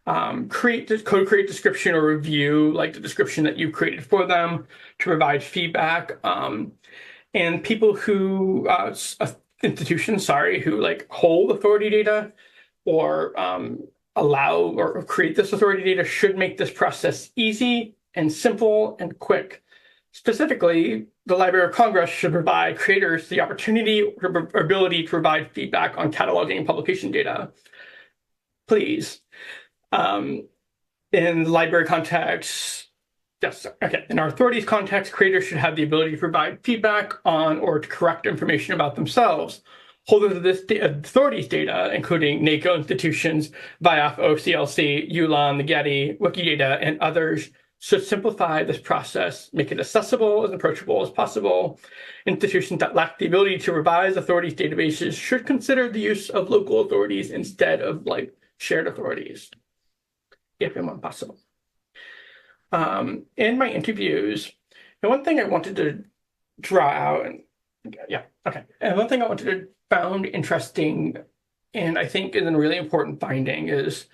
co-create description or review, like the description that you created for them, to provide feedback. And people who, institutions, who like hold authority data or allow or create this authority data should make this process easy and simple and quick. Specifically, the Library of Congress should provide creators the opportunity or ability to provide feedback on cataloging and publication data. Please. In the library context, yes, okay. In our authorities context, creators should have the ability to provide feedback on or to correct information about themselves. Holders of this authorities data, including NACO institutions, VIAF, OCLC, ULAN, the Getty, Wikidata, and others, should simplify this process, make it accessible, as approachable as possible. Institutions that lack the ability to revise authorities databases should consider the use of local authorities instead of like shared authorities, if and when possible. In my interviews, and one thing I wanted to draw out, and one thing I wanted to found interesting, and I think is a really important finding, is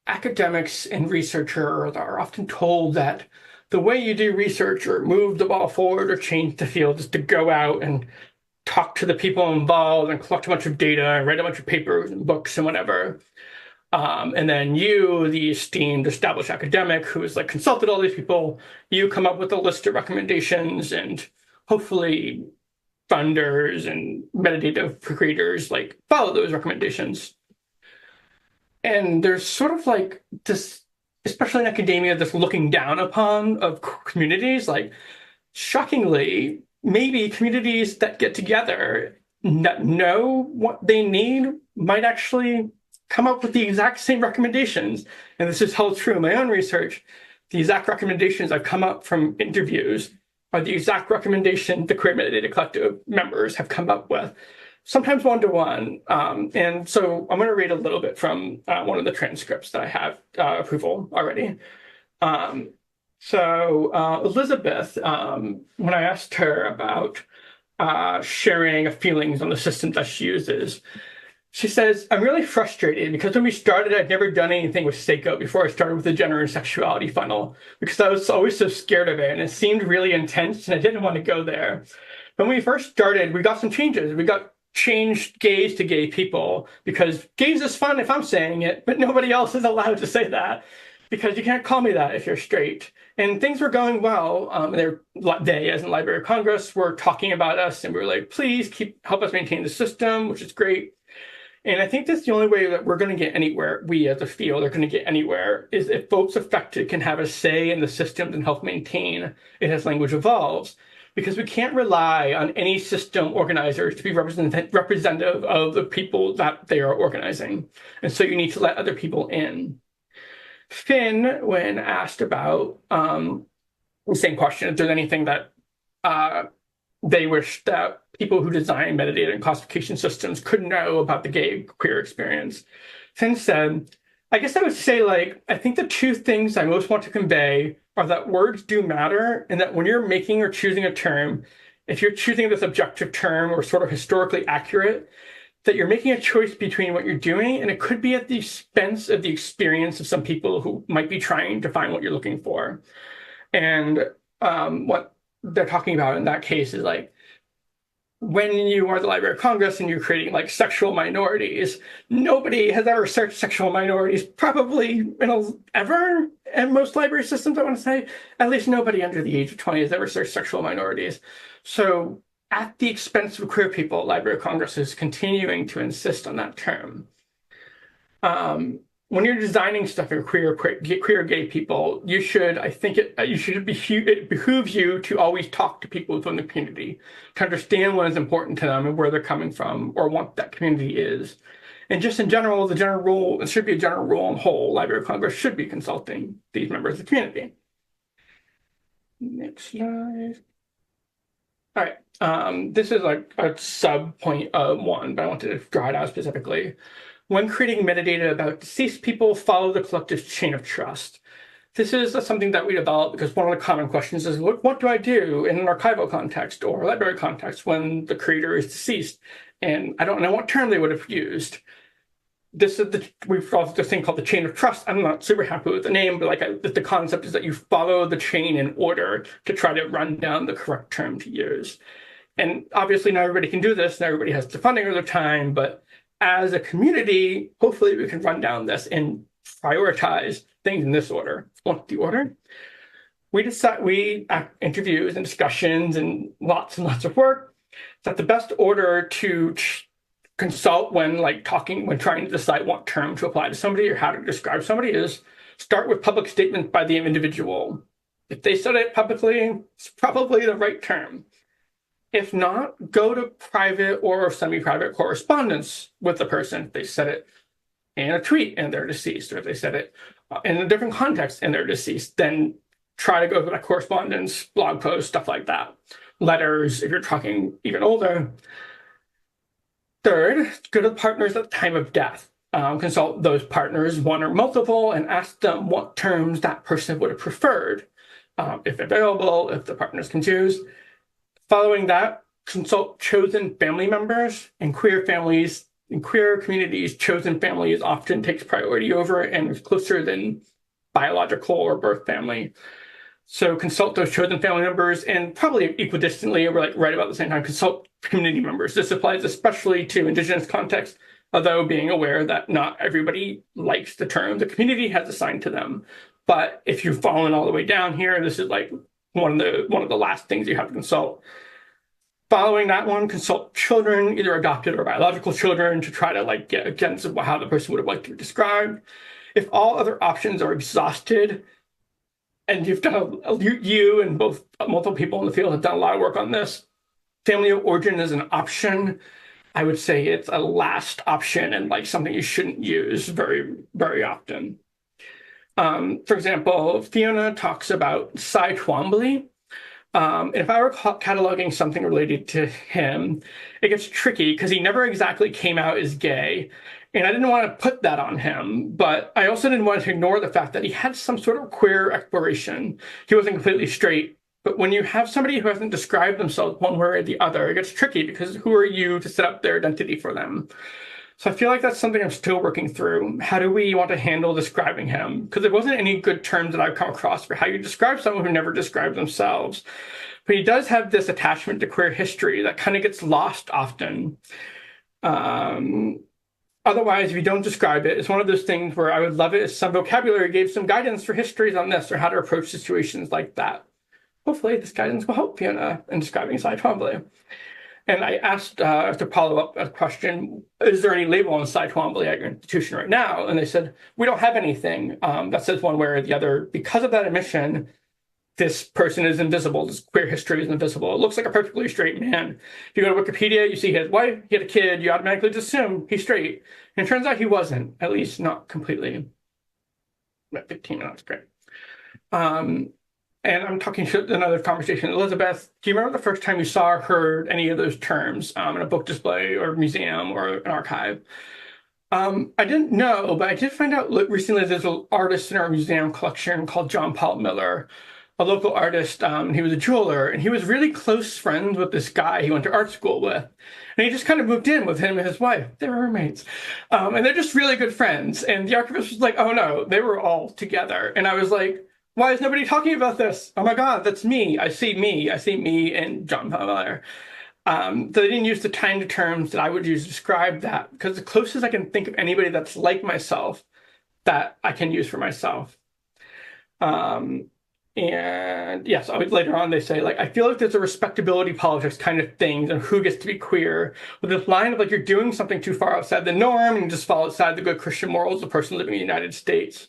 academics and researchers are often told that the way you do research or move the ball forward or change the field is to go out and talk to the people involved and collect a bunch of data and write a bunch of papers and books and whatever. And then you, the esteemed established academic who has like consulted all these people, you come up with a list of recommendations, and hopefully funders and metadata creators like follow those recommendations. And there's sort of like this, especially in academia, this looking down upon of communities. Like, shockingly, maybe communities that get together that know what they need might actually come up with the exact same recommendations. And this is held true in my own research. The exact recommendations I've come up from interviews are the exact recommendation the Queer Metadata Collective members have come up with, sometimes one-to-one. And so I'm going to read a little bit from one of the transcripts that I have approval already. So Elizabeth, when I asked her about sharing feelings on the system that she uses, she says, I'm really frustrated because when we started, I'd never done anything with Seiko before I started with the gender and sexuality funnel, because I was always so scared of it and it seemed really intense and I didn't want to go there. When we first started, we got some changes. We got changed gays to gay people, because gays is fun if I'm saying it, but nobody else is allowed to say that, because you can't call me that if you're straight. And things were going well. They, as in Library of Congress, were talking about us, and we were like, please help us maintain the system, which is great. And I think that's the only way that we're going to get anywhere, we as a field are going to get anywhere, is if folks affected can have a say in the systems and help maintain it as language evolves. Because we can't rely on any system organizers to be representative of the people that they are organizing. And so you need to let other people in. Finn, when asked about the same question, if there's anything that they wish that people who design metadata and classification systems could know about the gay queer experience, Finn said, I guess I would say, like, I think the two things I most want to convey are that words do matter, and that when you're making or choosing a term, if you're choosing this objective term or sort of historically accurate, that you're making a choice between what you're doing, and it could be at the expense of the experience of some people who might be trying to find what you're looking for. And what they're talking about in that case is like, when you are the Library of Congress and you're creating like sexual minorities, nobody has ever searched sexual minorities, probably ever, in most library systems, I want to say. At least nobody under the age of 20 has ever searched sexual minorities. So at the expense of queer people, Library of Congress is continuing to insist on that term. When you're designing stuff for queer gay people, it behooves you to always talk to people within the community, to understand what is important to them and where they're coming from or what that community is. And just in general, the general rule, it should be a general rule on the whole, Library of Congress should be consulting these members of the community. Next slide. All right, this is like a sub point of one, but I wanted to draw it out specifically. When creating metadata about deceased people, follow the collective chain of trust. This is something that we developed because one of the common questions is, what do I do in an archival context or library context when the creator is deceased? And I don't know what term they would have used. We've got this thing called the chain of trust. I'm not super happy with the name, but the concept is that you follow the chain in order to try to run down the correct term to use. And obviously not everybody can do this, not everybody has the funding or the time, but as a community, hopefully we can run down this and prioritize things in this order. What's the order? We interviews and discussions and lots of work. That the best order to consult when trying to decide what term to apply to somebody or how to describe somebody is start with public statements by the individual. If they said it publicly, it's probably the right term. If not, go to private or semi-private correspondence with the person. If they said it in a tweet and they're deceased, or if they said it in a different context and they're deceased, then try to go to that correspondence, blog posts, stuff like that. Letters, if you're talking even older. Third, go to the partners at the time of death. consult those partners, one or multiple, and ask them what terms that person would have preferred, if available, if the partners can choose. Following that, consult chosen family members. In queer families, in queer communities, chosen families often takes priority over and is closer than biological or birth family. So consult those chosen family members, and probably equidistantly, or like right about the same time, consult community members. This applies especially to Indigenous contexts, although being aware that not everybody likes the term the community has assigned to them. But if you've fallen all the way down here, this is like one of the last things you have to consult. Following that one, consult children, either adopted or biological children, to try to like get a sense of how the person would have liked to be described. If all other options are exhausted, and you've done you and both multiple people in the field have done a lot of work on this, family of origin is an option. I would say it's a last option and like something you shouldn't use very, very often. For example, Fiona talks about Cy Twombly. And if I were cataloging something related to him, it gets tricky because he never exactly came out as gay. And I didn't want to put that on him, but I also didn't want to ignore the fact that he had some sort of queer exploration. He wasn't completely straight. But when you have somebody who hasn't described themselves one way or the other, it gets tricky because who are you to set up their identity for them? So I feel like that's something I'm still working through. How do we want to handle describing him? Because there wasn't any good terms that I've come across for how you describe someone who never described themselves. But he does have this attachment to queer history that kind of gets lost often. Otherwise, if you don't describe it, it's one of those things where I would love it if some vocabulary gave some guidance for histories on this or how to approach situations like that. Hopefully, this guidance will help Fiona in describing Cy Twombly. And I asked to follow up a question, is there any label on Cy Twombly at your institution right now? And they said, we don't have anything that says one way or the other. Because of that omission, this person is invisible. This queer history is invisible. It looks like a perfectly straight man. If you go to Wikipedia, you see his wife, he had a kid, you automatically just assume he's straight. And it turns out he wasn't, at least not completely. At 15 minutes, great. And I'm talking to another conversation. Elizabeth, do you remember the first time you saw or heard any of those terms in a book display or museum or an archive? I didn't know, but I did find out recently there's an artist in our museum collection called John Paul Miller, a local artist. He was a jeweler, and he was really close friends with this guy he went to art school with. And he just kind of moved in with him and his wife. They were roommates. And they're just really good friends. And the archivist was like, oh no, they were all together. And I was like, why is nobody talking about this? Oh my God, that's me. I see me and John Paul Miller. So they didn't use the kind of terms that I would use to describe that, because the closest I can think of anybody that's like myself that I can use for myself. And yes, later on they say, like, I feel like there's a respectability politics kind of thing and who gets to be queer, with this line of like, you're doing something too far outside the norm and you just fall outside the good Christian morals of a person living in the United States.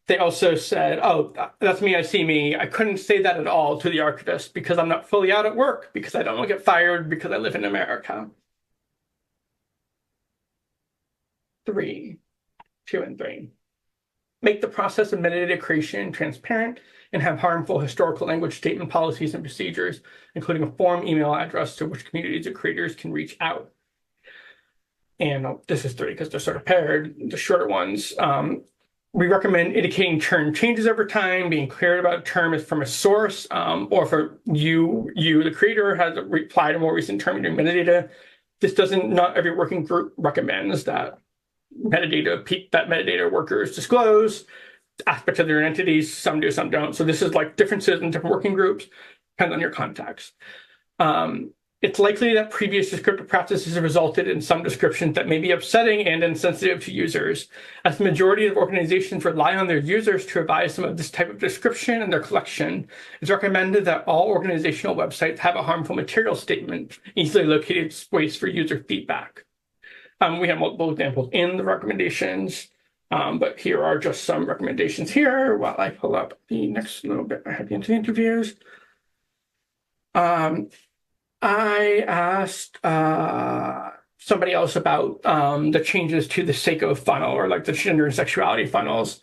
They also said, oh, that's me, I see me. I couldn't say that at all to the archivist because I'm not fully out at work, because I don't want to get fired because I live in America. 2 and 3. Make the process of metadata creation transparent and have harmful historical language statement policies and procedures, including a form email address to which communities of creators can reach out. And this is 3 because they're sort of paired, the shorter ones. We recommend indicating term changes over time, being clear about a term is from a source, or for you, the creator, has applied a more recent term in your metadata. This not every working group recommends that metadata workers disclose aspects of their entities. Some do, some don't. So this is like differences in different working groups, depends on your context. It's likely that previous descriptive practices have resulted in some descriptions that may be upsetting and insensitive to users. As the majority of organizations rely on their users to revise some of this type of description in their collection, it's recommended that all organizational websites have a harmful material statement, easily located space for user feedback. We have multiple examples in the recommendations, but here are just some recommendations here while I pull up the next little bit. I have into the interviews. I asked somebody else about the changes to the SACO funnel, or like the gender and sexuality funnels.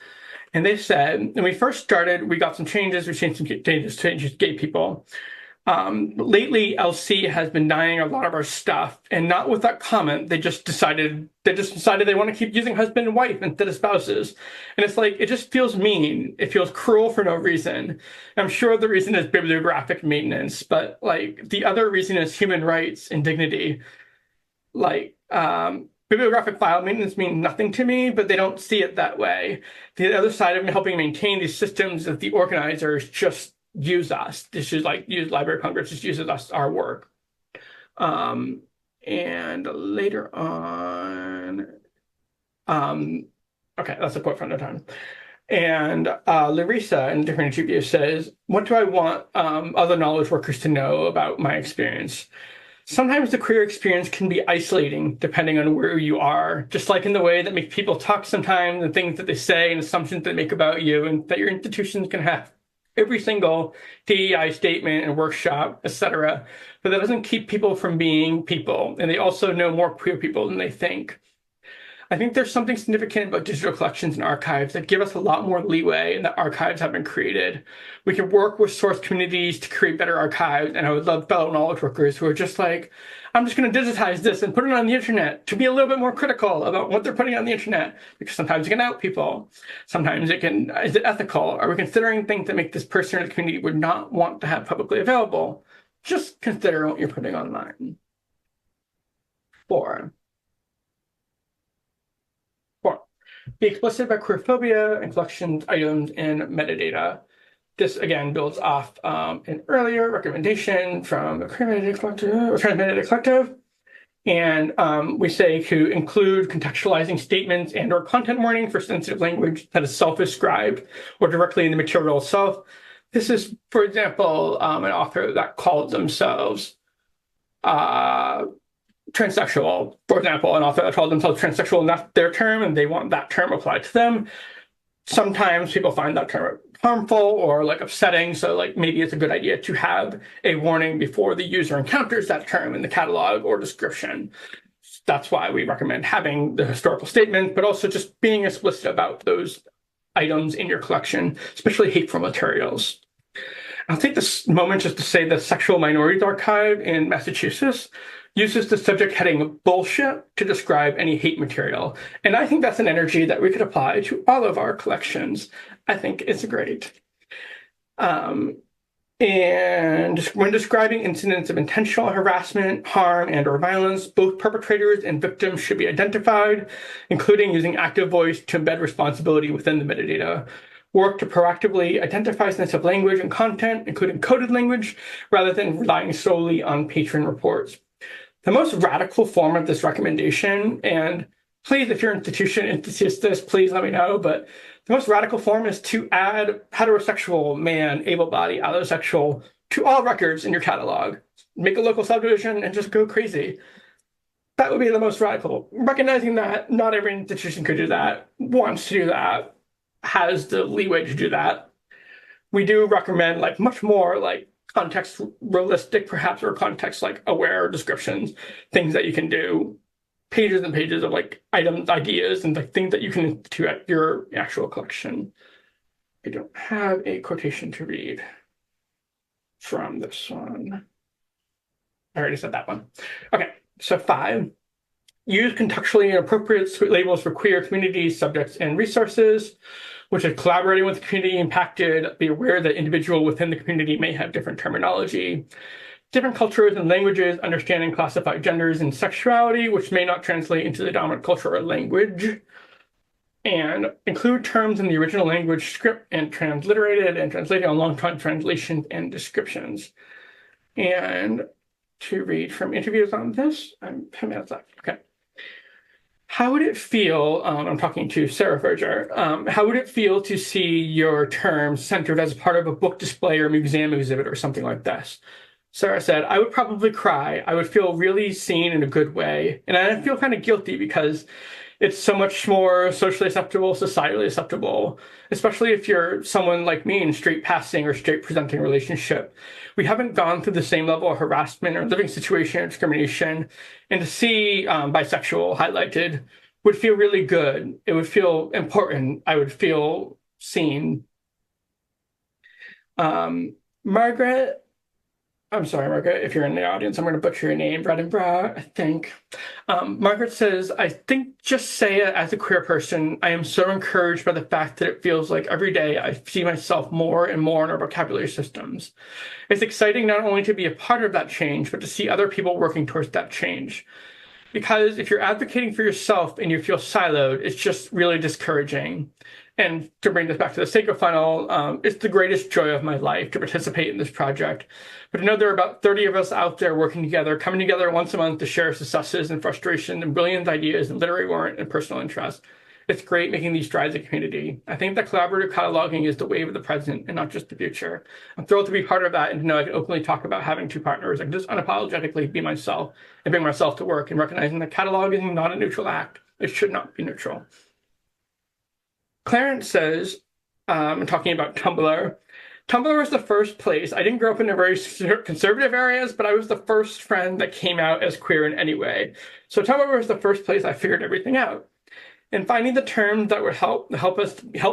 And they said, when we first started, we got some changes. We changed some changes to gay people. Lately, LC has been denying a lot of our stuff, and not with that comment. They just decided they want to keep using husband and wife instead of spouses, and it's like it just feels mean. It feels cruel for no reason. I'm sure the reason is bibliographic maintenance, but like the other reason is human rights and dignity. Like bibliographic file maintenance mean nothing to me, but they don't see it that way. The other side of helping maintain these systems is the organizers just use us. This is like use Library of Congress just uses us, our work. And later on, okay, that's a quote from the time. And Larissa in a different interview says, "What do I want other knowledge workers to know about my experience? Sometimes the career experience can be isolating depending on where you are, just like in the way that make people talk sometimes, and things that they say and assumptions they make about you, and that your institutions can have every single DEI statement and workshop, etc. But that doesn't keep people from being people, and they also know more queer people than they think. I think there's something significant about digital collections and archives that give us a lot more leeway, and that archives have been created. We can work with source communities to create better archives, and I would love fellow knowledge workers who are just like, I'm just going to digitize this and put it on the internet, to be a little bit more critical about what they're putting on the internet, because sometimes it can out people. Sometimes it can, is it ethical? Are we considering things that make this person or the community would not want to have publicly available? Just consider what you're putting online. 4. Be explicit about queerphobia and collections, items, and metadata. This, again, builds off an earlier recommendation from the Transmetadata Collective. And we say to include contextualizing statements and or content warning for sensitive language that is self-described or directly in the material itself. This is, for example, an author that called themselves transsexual, for example, an author that called themselves transsexual, and that's their term, and they want that term applied to them. Sometimes people find that term harmful or like upsetting, so like maybe it's a good idea to have a warning before the user encounters that term in the catalog or description. That's why we recommend having the historical statement, but also just being explicit about those items in your collection, especially hateful materials. I'll take this moment just to say the Sexual Minorities Archive in Massachusetts uses the subject heading bullshit to describe any hate material. And I think that's an energy that we could apply to all of our collections. I think it's great. And when describing incidents of intentional harassment, harm, and or violence, both perpetrators and victims should be identified, including using active voice to embed responsibility within the metadata. Work to proactively identify sensitive language and content, including coded language, rather than relying solely on patron reports. The most radical form of this recommendation, and please, if your institution insists this, please let me know, but the most radical form is to add heterosexual, man, able-bodied, allosexual to all records in your catalog. Make a local subdivision and just go crazy. That would be the most radical. Recognizing that not every institution could do that, wants to do that, has the leeway to do that. We do recommend like much more like context realistic, perhaps, or context like aware descriptions, things that you can do, pages and pages of like items, ideas, and like things that you can institute at your actual collection. I don't have a quotation to read from this one. I already said that one. Okay, so 5. Use contextually appropriate labels for queer communities, subjects, and resources, which is collaborating with the community impacted. Be aware that individuals within the community may have different terminology, different cultures and languages, understand and classify genders and sexuality, which may not translate into the dominant culture or language, and include terms in the original language script and transliterated and translated on long-term translations and descriptions. And to read from interviews on this, I'm 10 minutes left. Okay. How would it feel, I'm talking to Sarah Berger, how would it feel to see your term centered as part of a book display or museum exhibit or something like this? Sarah said, I would probably cry. I would feel really seen in a good way. And I feel kind of guilty because it's so much more socially acceptable, societally acceptable, especially if you're someone like me in straight passing or straight presenting relationship. We haven't gone through the same level of harassment or living situation or discrimination. And to see bisexual highlighted would feel really good. It would feel important. I would feel seen. Margaret I'm sorry, Margaret, if you're in the audience, I'm going to butcher your name, Bra, I think. Margaret says, I think just say it as a queer person. I am so encouraged by the fact that it feels like every day I see myself more and more in our vocabulary systems. It's exciting not only to be a part of that change, but to see other people working towards that change. Because if you're advocating for yourself and you feel siloed, it's just really discouraging. And to bring this back to the Seiko funnel, it's the greatest joy of my life to participate in this project. But to know there are about 30 of us out there working together, coming together once a month to share successes and frustration and brilliant ideas and literary warrant and personal interest. It's great making these strides in community. I think that collaborative cataloging is the wave of the present and not just the future. I'm thrilled to be part of that and to know I can openly talk about having two partners. I can just unapologetically be myself and bring myself to work and recognizing that cataloging is not a neutral act. It should not be neutral. Clarence says, talking about Tumblr, Tumblr was the first place. I didn't grow up in a very conservative areas, but I was the first friend that came out as queer in any way. So Tumblr was the first place I figured everything out. And finding the terms that would help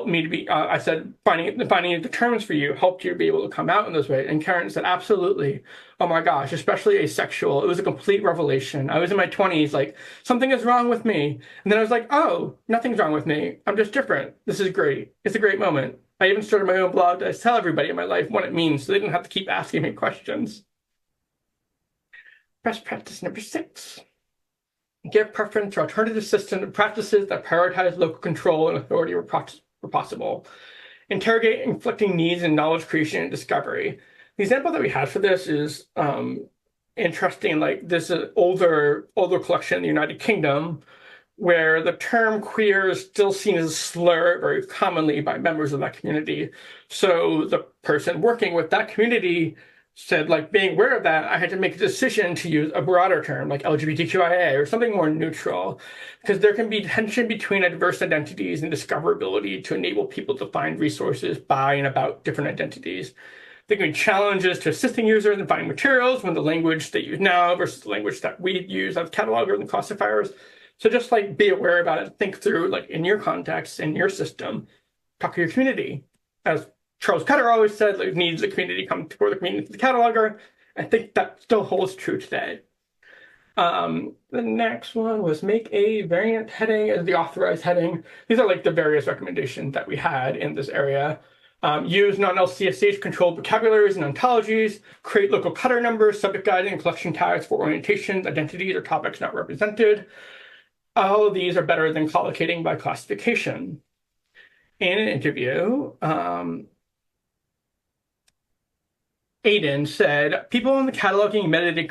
me to be, I said, finding the terms for you helped you to be able to come out in this way. And Karen said, absolutely. Oh my gosh, especially asexual. It was a complete revelation. I was in my 20s, like, something is wrong with me. And then I was like, oh, nothing's wrong with me. I'm just different. This is great. It's a great moment. I even started my own blog to tell everybody in my life what it means so they didn't have to keep asking me questions. Best practice number 6. Give preference for alternative system practices that prioritize local control and authority where possible. Interrogate conflicting needs in knowledge creation and discovery. The example that we had for this is interesting. Like, this is an older collection in the United Kingdom where the term queer is still seen as a slur very commonly by members of that community. So the person working with that community said, like, being aware of that, I had to make a decision to use a broader term like LGBTQIA or something more neutral, because there can be tension between diverse identities and discoverability to enable people to find resources by and about different identities. There can be challenges to assisting users in finding materials when the language they use now versus the language that we use as catalogers and classifiers. So just like be aware about it, think through, like, in your context, in your system, talk to your community. As Charles Cutter always said, like, needs the community come before the community to the cataloger. I think that still holds true today. The next one was make a variant heading as the authorized heading. These are like the various recommendations that we had in this area. Use non-LCSH controlled vocabularies and ontologies, create local cutter numbers, subject guiding, and collection tags for orientations, identities, or topics not represented. All of these are better than collocating by classification. In an interview, Aiden said, people in the cataloging metadata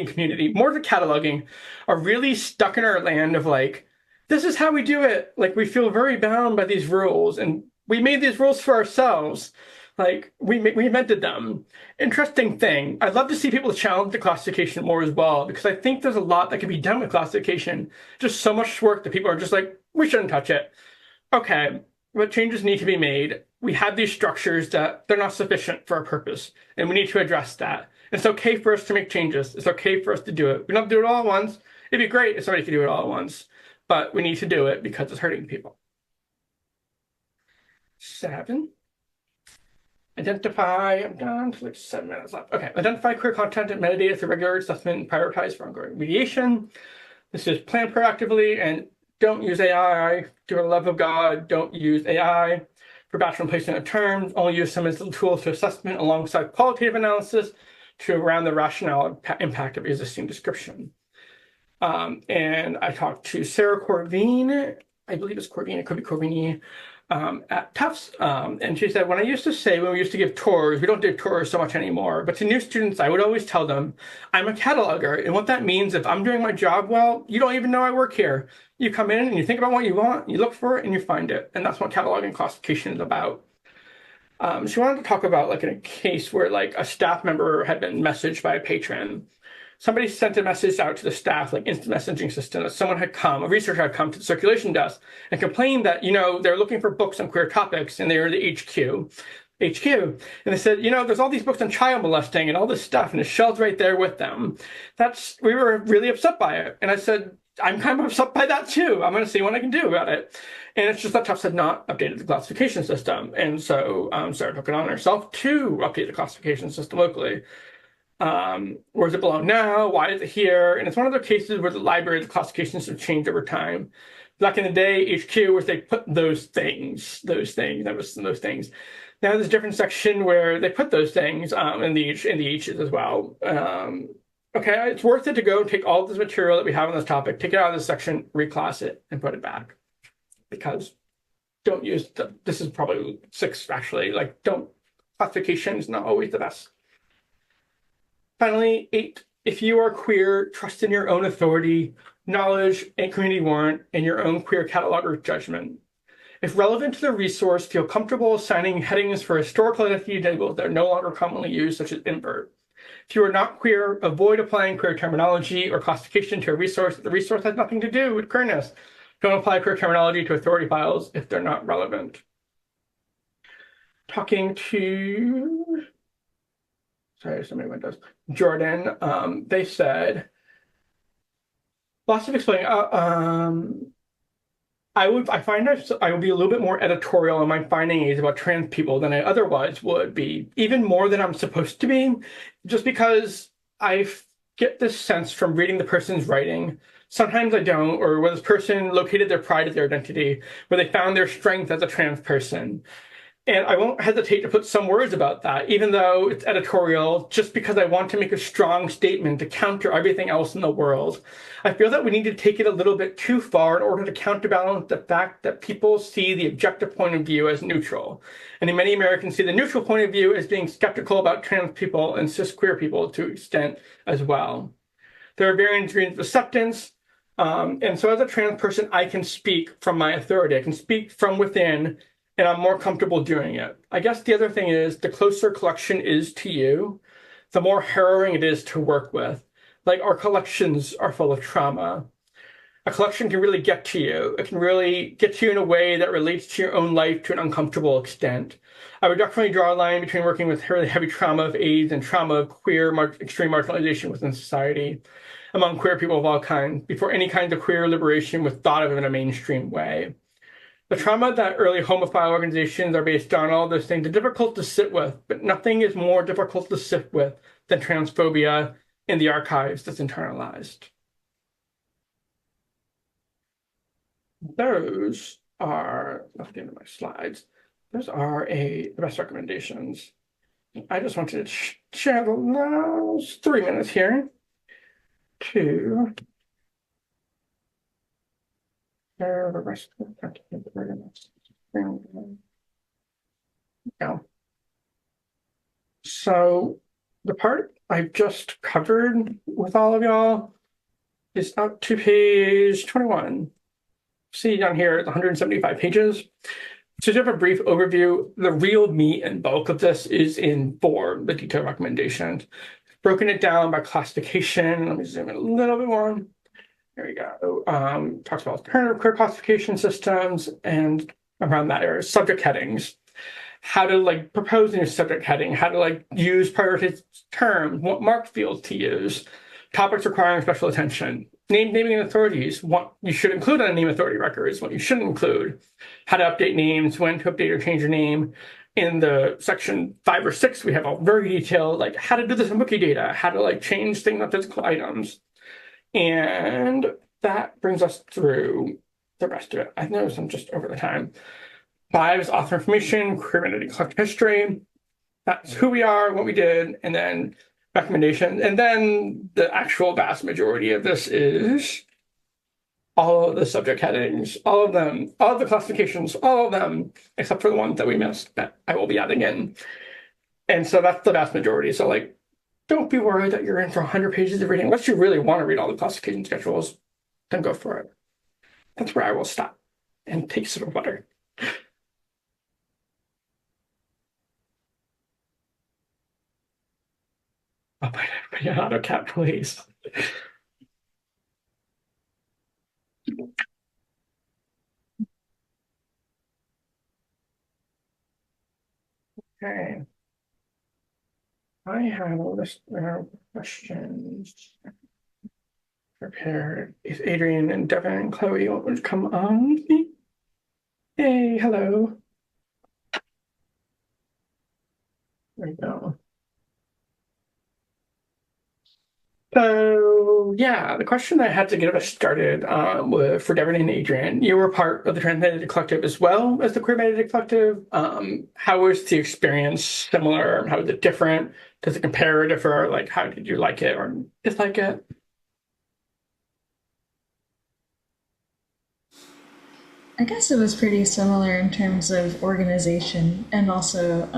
community, more of the cataloging, are really stuck in our land of like, this is how we do it. Like, we feel very bound by these rules, and we made these rules for ourselves. Like, we invented them. Interesting thing. I'd love to see people challenge the classification more as well, because I think there's a lot that can be done with classification. Just so much work that people are just like, we shouldn't touch it. Okay, but changes need to be made. We have these structures that they're not sufficient for our purpose, and we need to address that. It's okay for us to make changes. It's okay for us to do it. We don't do it all at once. It'd be great if somebody could do it all at once, but we need to do it because it's hurting people. 7. Identify, I'm down to like 7 minutes left. Okay, identify queer content and metadata through regular assessment and prioritize for ongoing remediation. This is plan proactively and don't use AI. For the love of God, don't use AI. For batch replacement of terms, only use some as tools for assessment alongside qualitative analysis to around the rationale impact of existing description. And I talked to Sarah Corvine, I believe it's Corvine, it could be Corvini, at Tufts. And she said, when I used to say, when we used to give tours, we don't do tours so much anymore, but to new students, I would always tell them, I'm a cataloger. And what that means, if I'm doing my job well, you don't even know I work here. You come in and you think about what you want, you look for it and you find it. And that's what cataloging classification is about. She wanted to talk about like in a case where like a staff member had been messaged by a patron. Somebody sent a message out to the staff, like instant messaging system, that someone had come, a researcher had come to the circulation desk and complained that, they're looking for books on queer topics and they were the HQ. And they said, there's all these books on child molesting and all this stuff and it's shelved right there with them. We were really upset by it. And I said, I'm kind of upset by that too. I'm going to see what I can do about it. And it's just that Tufts had not updated the classification system. And so Sarah took it on herself to update the classification system locally. Where does it belong now? Why is it here? And it's one of the cases where the library, the classifications have changed over time. Back in the day, HQ, where they put those things, that was those things. Now there's a different section where they put those things in the H's as well. Okay, it's worth it to go and take all this material that we have on this topic, take it out of this section, reclass it, and put it back. Because don't use this is probably 6 actually. Like, don't, classification is not always the best. Finally, 8, if you are queer, trust in your own authority, knowledge, and community warrant, and your own queer catalog or judgment. If relevant to the resource, feel comfortable assigning headings for historical identity labels that are no longer commonly used, such as invert. If you are not queer, avoid applying queer terminology or classification to a resource. The resource has nothing to do with queerness. Don't apply queer terminology to authority files if they're not relevant. Talking to, sorry, so many windows. Jordan, they said, lots of explaining. I find I would be a little bit more editorial in my findings about trans people than I otherwise would be, even more than I'm supposed to be, just because I get this sense from reading the person's writing. Sometimes I don't, or where this person located their pride as their identity, where they found their strength as a trans person. And I won't hesitate to put some words about that, even though it's editorial, just because I want to make a strong statement to counter everything else in the world. I feel that we need to take it a little bit too far in order to counterbalance the fact that people see the objective point of view as neutral. And many Americans see the neutral point of view as being skeptical about trans people and cis queer people to an extent as well. There are varying degrees of acceptance. And so as a trans person, I can speak from my authority. I can speak from within, and I'm more comfortable doing it. I guess the other thing is the closer collection is to you, the more harrowing it is to work with. Like, our collections are full of trauma. A collection can really get to you. It can really get to you in a way that relates to your own life to an uncomfortable extent. I would definitely draw a line between working with really heavy trauma of AIDS and trauma of queer extreme marginalization within society among queer people of all kinds before any kind of queer liberation was thought of in a mainstream way. The trauma that early homophile organizations are based on, all those things, are difficult to sit with, but nothing is more difficult to sit with than transphobia in the archives that's internalized. Those are, at the end of my slides, those are the best recommendations. I just wanted to share the last 3 minutes here to share the rest of the document. Yeah. So the part I've just covered with all of y'all is up to page 21. See down here, it's 175 pages. So to have a brief overview, the real meat and bulk of this is in 4, the detailed recommendations. Broken it down by classification. Let me zoom in a little bit more. There we go. Talks about alternative queer classification systems and around that area, subject headings. How to propose a new subject heading, how to use prioritized terms, what marked fields to use, topics requiring special attention, naming authorities, what you should include on name authority records, what you shouldn't include, how to update names, when to update or change your name. In the section 5 or 6, we have a very detailed, how to do this in Wikidata, how to change things on physical items. And that brings us through the rest of it. I noticed I'm just over the time. 5 is author information, queer identity collective history. That's who we are, what we did, and then recommendations. And then the actual vast majority of this is all of the subject headings, all of them, all of the classifications, all of them, except for the ones that we missed that I will be adding in. And so that's the vast majority. So don't be worried that you're in for 100 pages of reading. Unless you really want to read all the classification schedules, then go for it. That's where I will stop and take a sip of water. Oh, but yeah, AutoCAD, please. Okay. I have a list of questions. Prepare if Adrian and Devin and Chloe want to come on with me. Hey, hello. There we go. So yeah, the question I had to get us started was for Devin and Adrian. You were part of the Transmediated Collective as well as the Queer Mediated Collective. How was the experience similar? How was it different? Does it compare or differ? Like, how did you like it or dislike it? I guess it was pretty similar in terms of organization and also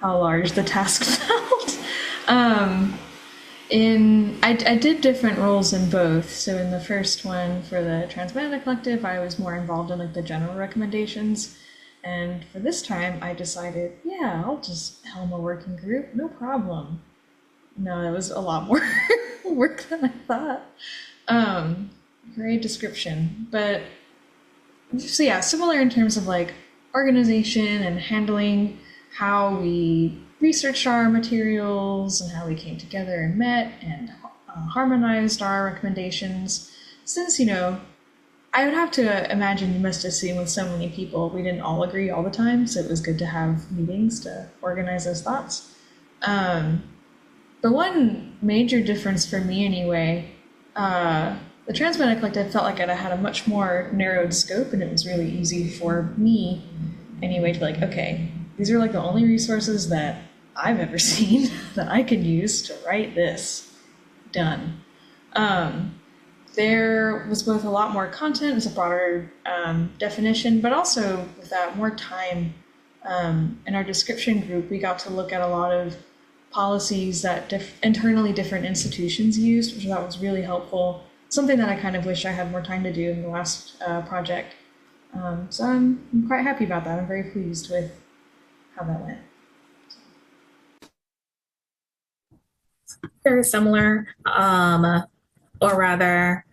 how large the task felt. um, I did different roles in both. So in the first one for the Transmediated Collective, I was more involved in like the general recommendations. And for this time, I decided, yeah, I'll just helm a working group, no problem. No, it was a lot more work than I thought. Um, Great description, but so yeah, similar in terms of like organization and handling how we researched our materials and how we came together and met and harmonized our recommendations. Since, I would have to imagine you must assume with so many people we didn't all agree all the time, so it was good to have meetings to organize those thoughts. The one major difference for me, anyway, the Transmediated Collective felt like it had a much more narrowed scope, and it was really easy for me, anyway, to be like, okay, these are like the only resources that I've ever seen that I can use to write this. Done. There was both a lot more content, it's a broader definition, but also with that more time in our description group, we got to look at a lot of policies that internally different institutions used, which I thought was really helpful. Something that I kind of wish I had more time to do in the last project. So I'm quite happy about that. I'm very pleased with how that went. Very similar, or rather,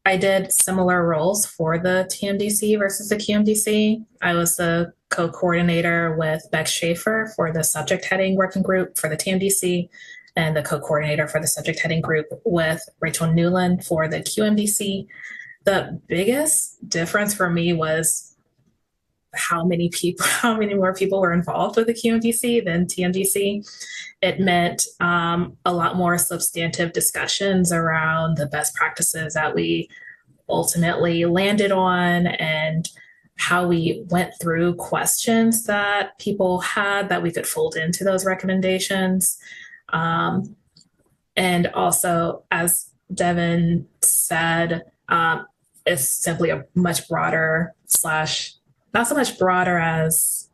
I did similar roles for the TMDC versus the QMDC. I was the co-coordinator with Beck Schaefer for the subject heading working group for the TMDC, and the co-coordinator for the subject heading group with Rachel Newland for the QMDC. The biggest difference for me was how many more people were involved with the QMDC than TMDC. It meant a lot more substantive discussions around the best practices that we ultimately landed on and how we went through questions that people had that we could fold into those recommendations. And also, as Devin said, it's simply a much broader not so much broader as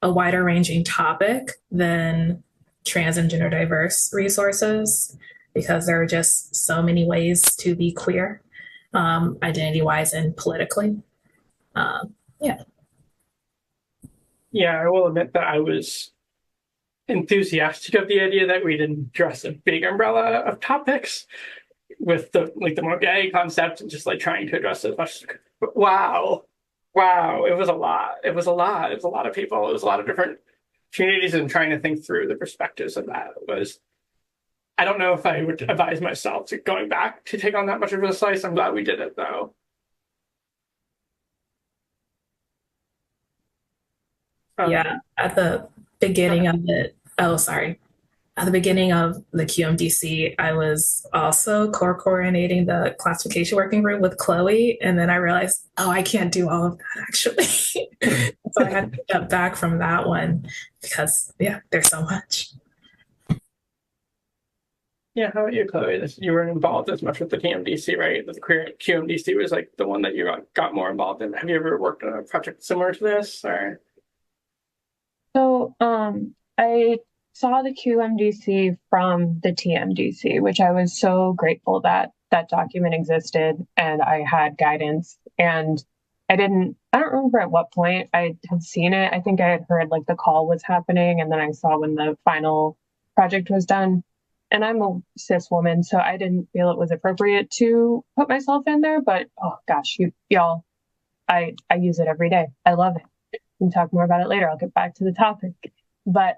a wider ranging topic than trans and gender diverse resources, because there are just so many ways to be queer, identity-wise and politically. Yeah. Yeah, I will admit that I was enthusiastic of the idea that we didn't address a big umbrella of topics with the more gay concept and just like trying to address as much. But wow, it was a lot. It was a lot of people. It was a lot of different communities, and trying to think through the perspectives of that was. I don't know if I would advise myself to going back to take on that much of a slice. I'm glad we did it though. Yeah, at the beginning of it, oh, sorry. At the beginning of the QMDC, I was also coordinating the classification working group with Chloe. And then I realized, oh, I can't do all of that actually. So I had to step back from that one because, yeah, there's so much. Yeah, how about you, Chloe? You weren't involved as much with the TMDC, right? The queer QMDC was like the one that you got more involved in. Have you ever worked on a project similar to this, or? So, I saw the QMDC from the TMDC, which I was so grateful that that document existed and I had guidance. And I don't remember at what point I had seen it. I think I had heard like the call was happening, and then I saw when the final project was done. And I'm a cis woman, so I didn't feel it was appropriate to put myself in there. But oh gosh, y'all, I use it every day. I love it. We can talk more about it later. I'll get back to the topic. But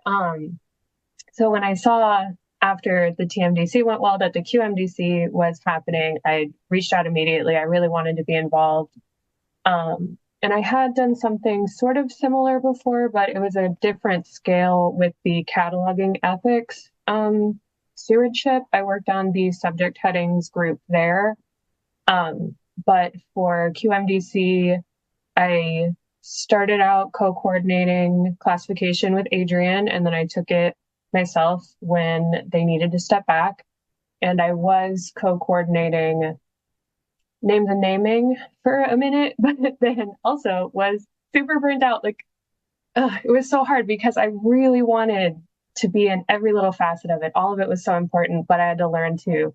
so when I saw after the TMDC went well, that the QMDC was happening, I reached out immediately. I really wanted to be involved. And I had done something sort of similar before, but it was a different scale with the cataloging ethics stewardship. I worked on the subject headings group there. But for QMDC, I started out co-coordinating classification with Adrian, and then I took it myself when they needed to step back. And I was co-coordinating names and naming for a minute, but then also was super burnt out. Like, it was so hard because I really wanted to be in every little facet of it. All of it was so important, but I had to learn to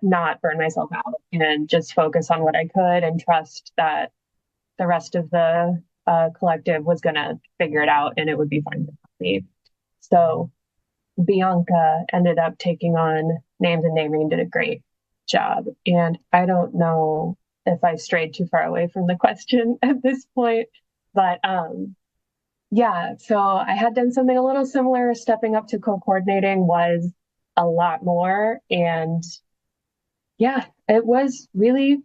not burn myself out and just focus on what I could and trust that the rest of the collective was going to figure it out and it would be fine with me. So Bianca ended up taking on names and naming and did a great job. And I don't know if I strayed too far away from the question at this point, but yeah, so I had done something a little similar. Stepping up to co-coordinating was a lot more. And yeah, it was really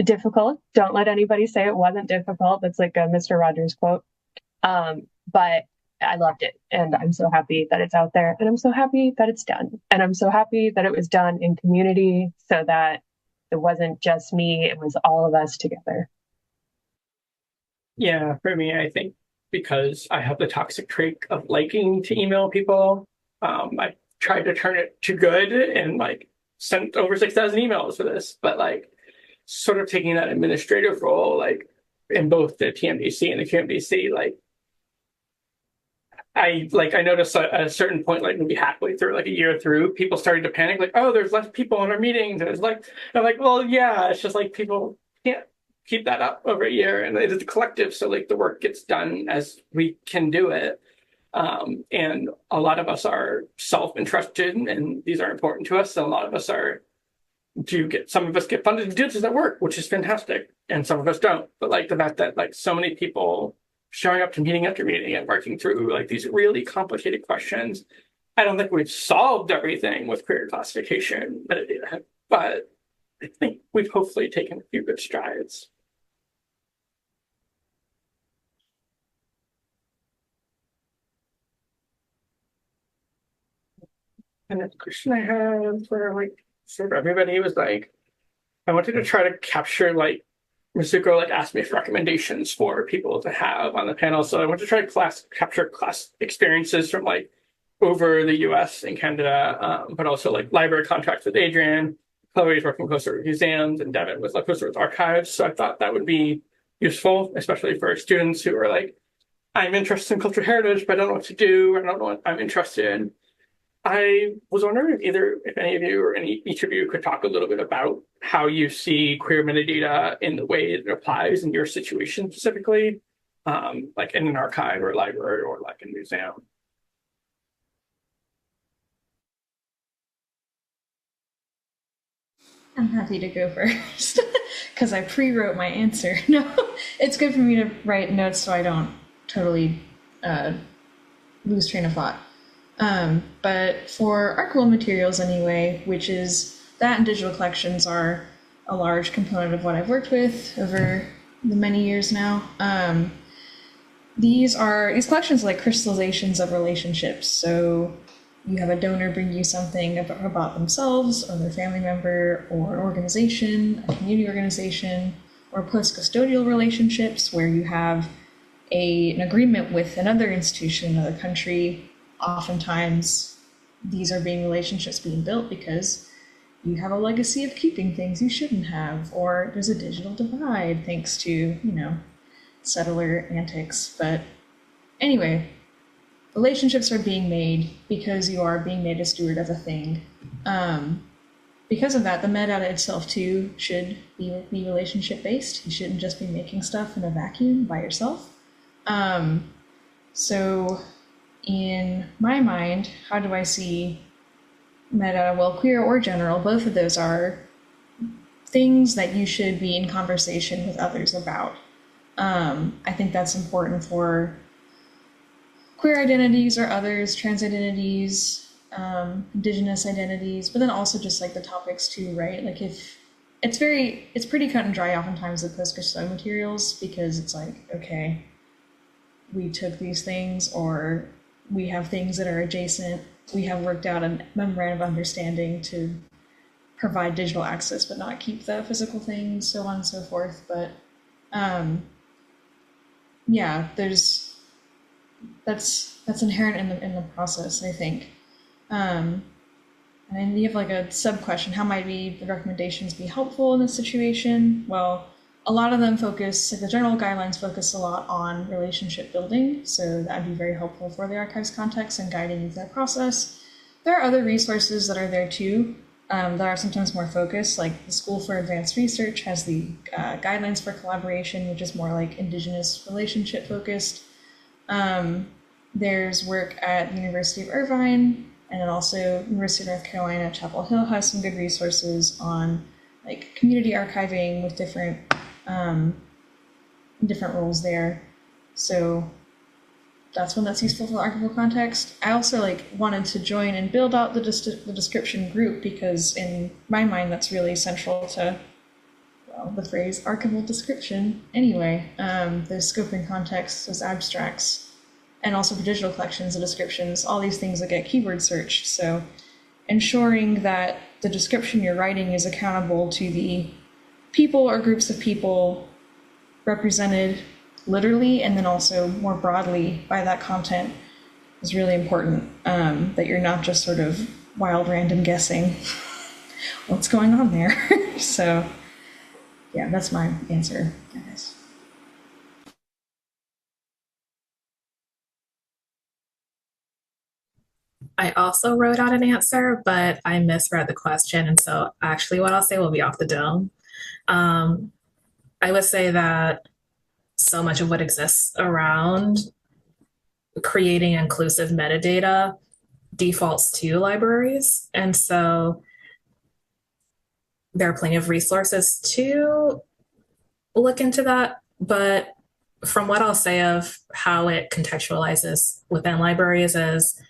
difficult. Don't let anybody say it wasn't difficult. That's like a Mr. Rogers quote. But I loved it. And I'm so happy that it's out there. And I'm so happy that it's done. And I'm so happy that it was done in community so that it wasn't just me, it was all of us together. Yeah, for me, I think because I have the toxic trait of liking to email people, I tried to turn it to good and like sent over 6,000 emails for this, but like sort of taking that administrative role, like in both the TMDC and the QMDC, like I noticed at a certain point, like maybe halfway through, like a year through, people started to panic, like, oh, there's less people in our meetings. And it's like, I'm like, well, yeah, it's just like people can't keep that up over a year, and it is a collective, so like the work gets done as we can do it. And a lot of us are self-interested, and these are important to us. And a lot of us some of us get funded to do this at work, which is fantastic, and some of us don't. But like the fact that like so many people showing up to meeting after meeting and working through like these really complicated questions. I don't think we've solved everything with queer classification, but I think we've hopefully taken a few good strides. And the question I had for like sort of everybody was like, I wanted to try to capture like Masuko like asked me for recommendations for people to have on the panel. So I want to try to capture class experiences from like over the US and Canada, but also like library contracts with Adrian. Chloe's working closer with museums and Devin was like closer with archives. So I thought that would be useful, especially for students who are like, I'm interested in cultural heritage, but I don't know what to do. I don't know what I'm interested in. I was wondering if any of you or each of you could talk a little bit about how you see queer metadata in the way it applies in your situation specifically, like in an archive or a library or like a museum. I'm happy to go first because I pre-wrote my answer. No, it's good for me to write notes so I don't totally lose train of thought. But for archival materials anyway, which is that and digital collections are a large component of what I've worked with over the many years now. These collections are like crystallizations of relationships. So you have a donor bring you something about themselves or their family member or an organization, a community organization, or post-custodial relationships where you have an agreement with another institution, another country. Oftentimes, these are relationships being built because you have a legacy of keeping things you shouldn't have, or there's a digital divide thanks to, settler antics. But anyway, relationships are being made because you are being made a steward of a thing. Because of that, the metadata itself too should be relationship based. You shouldn't just be making stuff in a vacuum by yourself. So in my mind, how do I see metadata? Well, queer or general, both of those are things that you should be in conversation with others about. I think that's important for queer identities or others, trans identities, Indigenous identities, but then also just like the topics too, right? Like if it's pretty cut and dry oftentimes with post-Gustav materials, because it's like, okay, we took these things, or we have things that are adjacent. We have worked out a memorandum of understanding to provide digital access, but not keep the physical things, so on and so forth. But yeah, that's inherent in the process, I think. And then you have like a sub question: how might the recommendations be helpful in this situation? Well, a lot of them focus, like the general guidelines focus a lot on relationship building, so that'd be very helpful for the archives context and guiding you through that process. There are other resources that are there too, that are sometimes more focused, like the School for Advanced Research has the guidelines for collaboration, which is more like Indigenous relationship focused. There's work at the University of Irvine, and then also University of North Carolina, Chapel Hill has some good resources on like community archiving with different roles there. So that's one that's useful for the archival context. I also like wanted to join and build out the description group, because in my mind that's really central to, well, the phrase archival description anyway. The scope and context, those abstracts, and also for digital collections, the descriptions, all these things that get keyword searched. So ensuring that the description you're writing is accountable to the people or groups of people represented literally, and then also more broadly by that content, is really important. That you're not just sort of wild random guessing what's going on there. So yeah, that's my answer, I guess. I also wrote out an answer, but I misread the question. And so actually what I'll say will be off the dome. I would say that so much of what exists around creating inclusive metadata defaults to libraries. And so there are plenty of resources to look into that. But from what I'll say of how it contextualizes within libraries is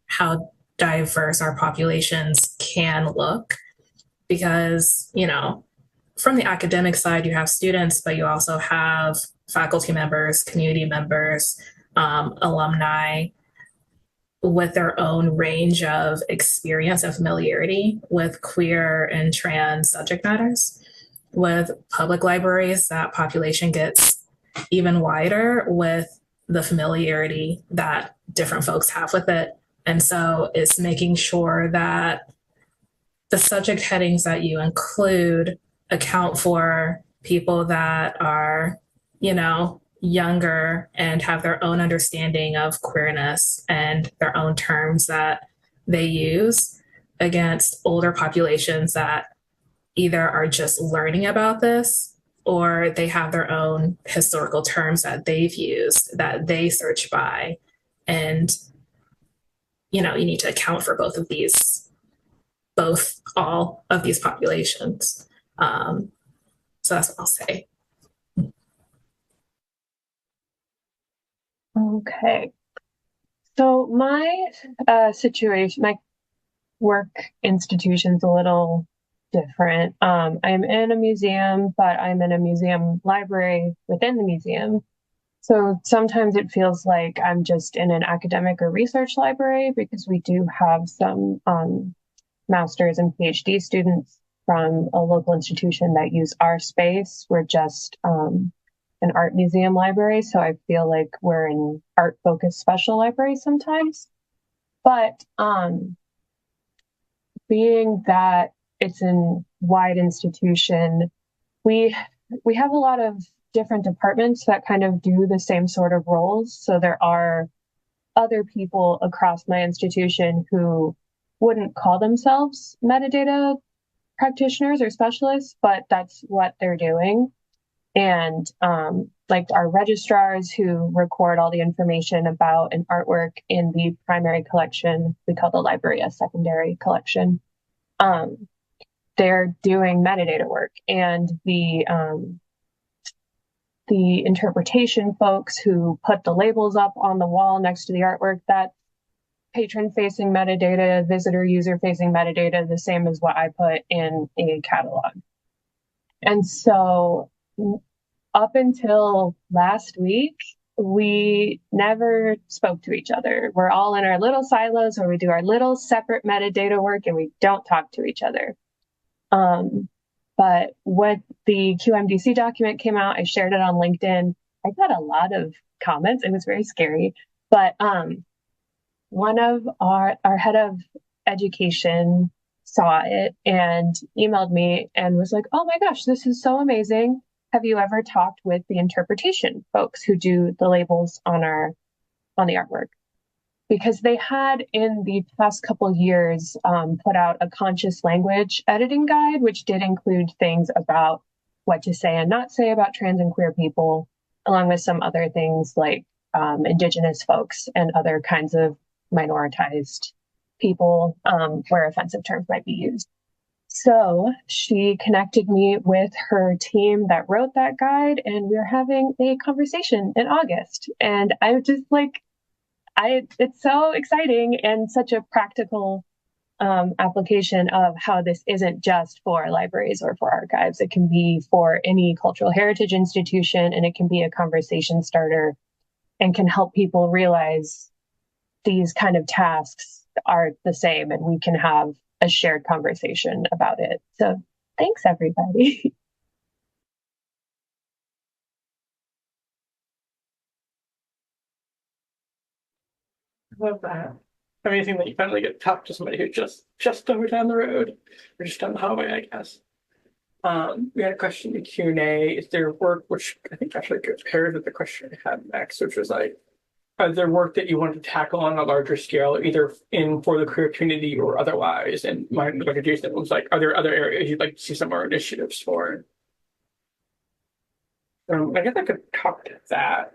how diverse our populations can look. Because, you know, from the academic side, you have students, but you also have faculty members, community members, alumni with their own range of experience and familiarity with queer and trans subject matters. With public libraries, that population gets even wider with the familiarity that different folks have with it. And so it's making sure that the subject headings that you include account for people that are, you know, younger and have their own understanding of queerness and their own terms that they use, against older populations that either are just learning about this, or they have their own historical terms that they've used that they search by. And, you know, you need to account for all of these populations. So that's what I'll say. Okay. So my situation, my work institution's a little different. I'm in a museum, but I'm in a museum library within the museum. So sometimes it feels like I'm just in an academic or research library, because we do have some master's and PhD students from a local institution that use our space. We're just an art museum library, so I feel like we're an art-focused special library sometimes. But being that it's a wide institution, we have a lot of different departments that kind of do the same sort of roles. So there are other people across my institution who wouldn't call themselves metadata practitioners or specialists, but that's what they're doing. And like our registrars who record all the information about an artwork in the primary collection, we call the library a secondary collection. They're doing metadata work, and the interpretation folks who put the labels up on the wall next to the artwork, that patron-facing metadata, visitor user-facing metadata, the same as what I put in a catalog. And so up until last week, we never spoke to each other. We're all in our little silos where we do our little separate metadata work and we don't talk to each other. But when the QMDC document came out, I shared it on LinkedIn. I got a lot of comments. It was very scary. But one of our head of education saw it and emailed me and was like, oh my gosh, this is so amazing. Have you ever talked with the interpretation folks who do the labels on the artwork? Because they had in the past couple years put out a conscious language editing guide, which did include things about what to say and not say about trans and queer people, along with some other things like Indigenous folks and other kinds of minoritized people where offensive terms might be used. So she connected me with her team that wrote that guide, and we're having a conversation in August. And I'm just like, it's so exciting and such a practical application of how this isn't just for libraries or for archives. It can be for any cultural heritage institution, and it can be a conversation starter and can help people realize these kind of tasks are the same and we can have a shared conversation about it. So thanks, everybody. Love that. Amazing that you finally get to talk to somebody who's just over down the road, or just down the highway, I guess. We had a question in Q&A. Is there work, which I think actually goes paired with the question I had next, which was like, are there work that you want to tackle on a larger scale, either for the queer community or otherwise? And my recommendation was like, are there other areas you'd like to see some more initiatives for? I guess I could talk to that.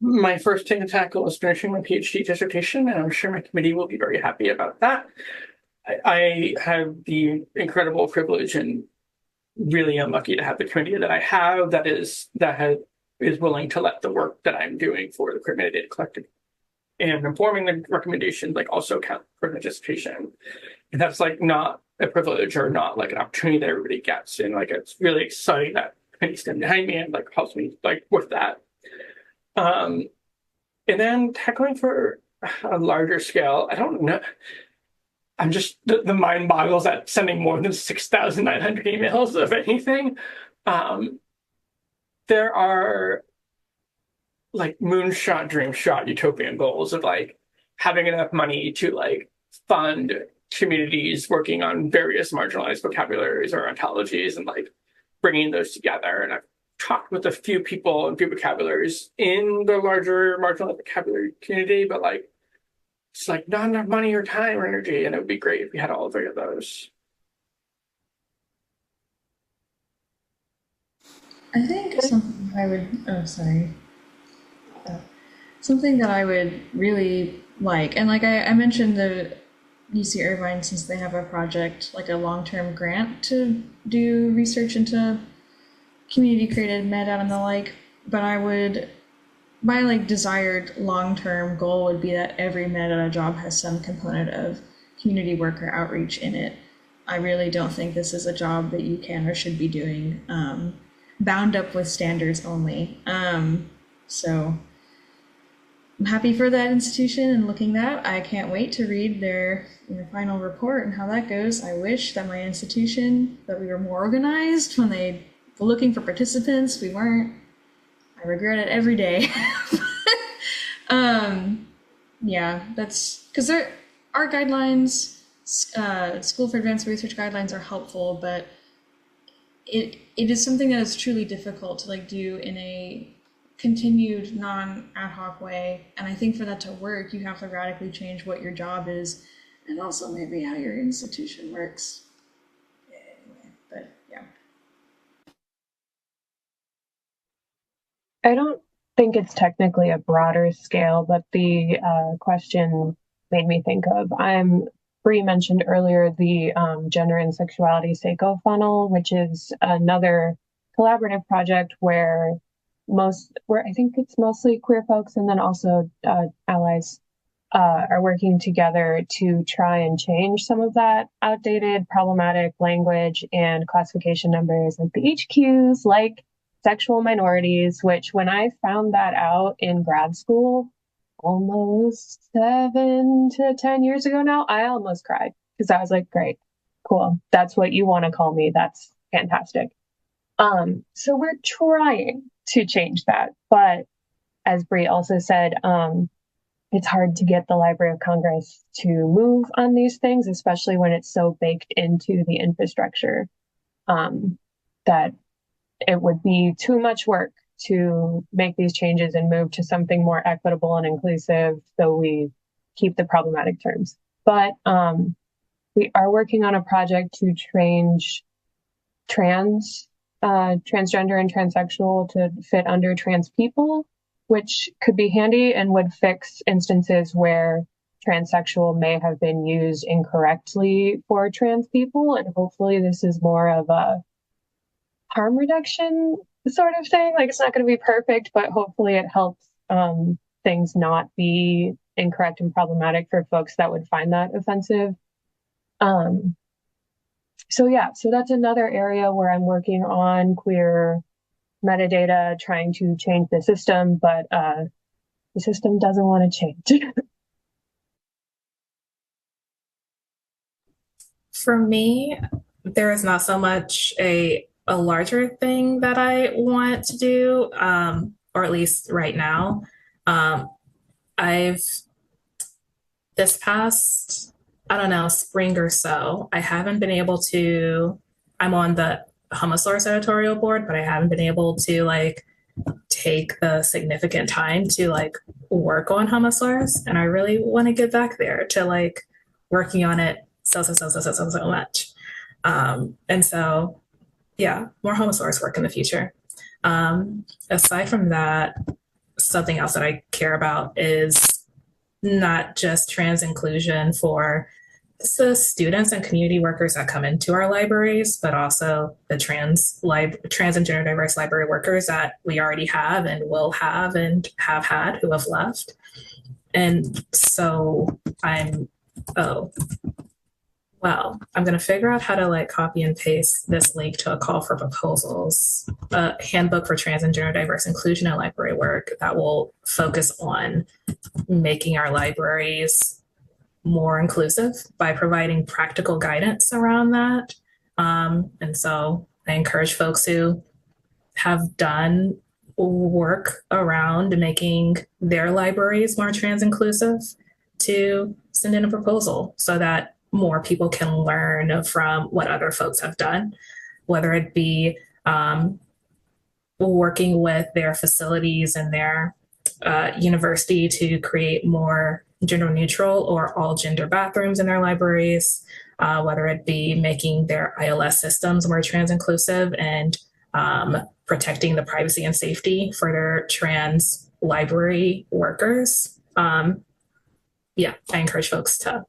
My first thing to tackle is finishing my PhD dissertation, and I'm sure my committee will be very happy about that. I have the incredible privilege and really unlucky to have the committee that I have that is willing to let the work that I'm doing for the Queer Metadata Collective and informing the recommendations like also count for the dissertation. And that's like not a privilege or not like an opportunity that everybody gets. And like it's really exciting that the committee stands behind me and like helps me like with that. And then tackling for a larger scale, I don't know. I'm just, the mind boggles at sending more than 6,900 emails of anything. There are like moonshot, dream shot, utopian goals of like having enough money to like fund communities working on various marginalized vocabularies or ontologies and like bringing those together. And I've talked with a few people and few vocabularies in the larger marginalized vocabulary community, but like, it's like not enough money or time or energy, and it would be great if we had all three of those. I think something I would, something that I would really like, and like I mentioned the UC Irvine, since they have a project, like a long-term grant to do research into community-created meta and the like, but I would, my like desired long-term goal would be that every metadata job has some component of community work or outreach in it. I really don't think this is a job that you can or should be doing bound up with standards only. So I'm happy for that institution and looking that. I can't wait to read their final report and how that goes. I wish that my institution, that we were more organized when they were looking for participants. We weren't. I regret it every day. Yeah, that's because our guidelines, School for Advanced Research guidelines are helpful, but it is something that is truly difficult to like do in a continued non-ad hoc way. And I think for that to work, you have to radically change what your job is and also maybe how your institution works. Anyway, but yeah. I don't think it's technically a broader scale, but the question made me think of, Bree mentioned earlier the Gender and Sexuality SACO funnel, which is another collaborative project where I think it's mostly queer folks, and then also allies are working together to try and change some of that outdated, problematic language and classification numbers, like the HQs, like sexual minorities, which when I found that out in grad school, almost 7 to 10 years ago now, I almost cried because I was like, great, cool. That's what you want to call me. That's fantastic. So we're trying to change that. But as Bree also said, it's hard to get the Library of Congress to move on these things, especially when it's so baked into the infrastructure, that it would be too much work to make these changes and move to something more equitable and inclusive so we keep the problematic terms. But we are working on a project to change transgender and transsexual to fit under trans people, which could be handy and would fix instances where transsexual may have been used incorrectly for trans people. And hopefully this is more of a harm reduction sort of thing. Like, it's not going to be perfect, but hopefully it helps things not be incorrect and problematic for folks that would find that offensive. So that's another area where I'm working on queer metadata, trying to change the system, but the system doesn't want to change. For me, there is not so much a larger thing that I want to do, or at least right now. I've this past, I don't know, spring or so, I haven't been able to, I'm on the Homosource editorial board, but I haven't been able to like take the significant time to like work on Homosource. And I really want to get back there to like working on it so much. And so, yeah, more Homosource work in the future. Aside from that, something else that I care about is not just trans inclusion for the students and community workers that come into our libraries, but also the trans and gender diverse library workers that we already have and will have and have had who have left. And so I'm going to figure out how to like copy and paste this link to a call for proposals, a handbook for trans and gender diverse inclusion in library work that will focus on making our libraries more inclusive by providing practical guidance around that. And so I encourage folks who have done work around making their libraries more trans inclusive to send in a proposal so that more people can learn from what other folks have done, whether it be working with their facilities and their university to create more gender neutral or all gender bathrooms in their libraries, whether it be making their ILS systems more trans inclusive and protecting the privacy and safety for their trans library workers. I encourage folks to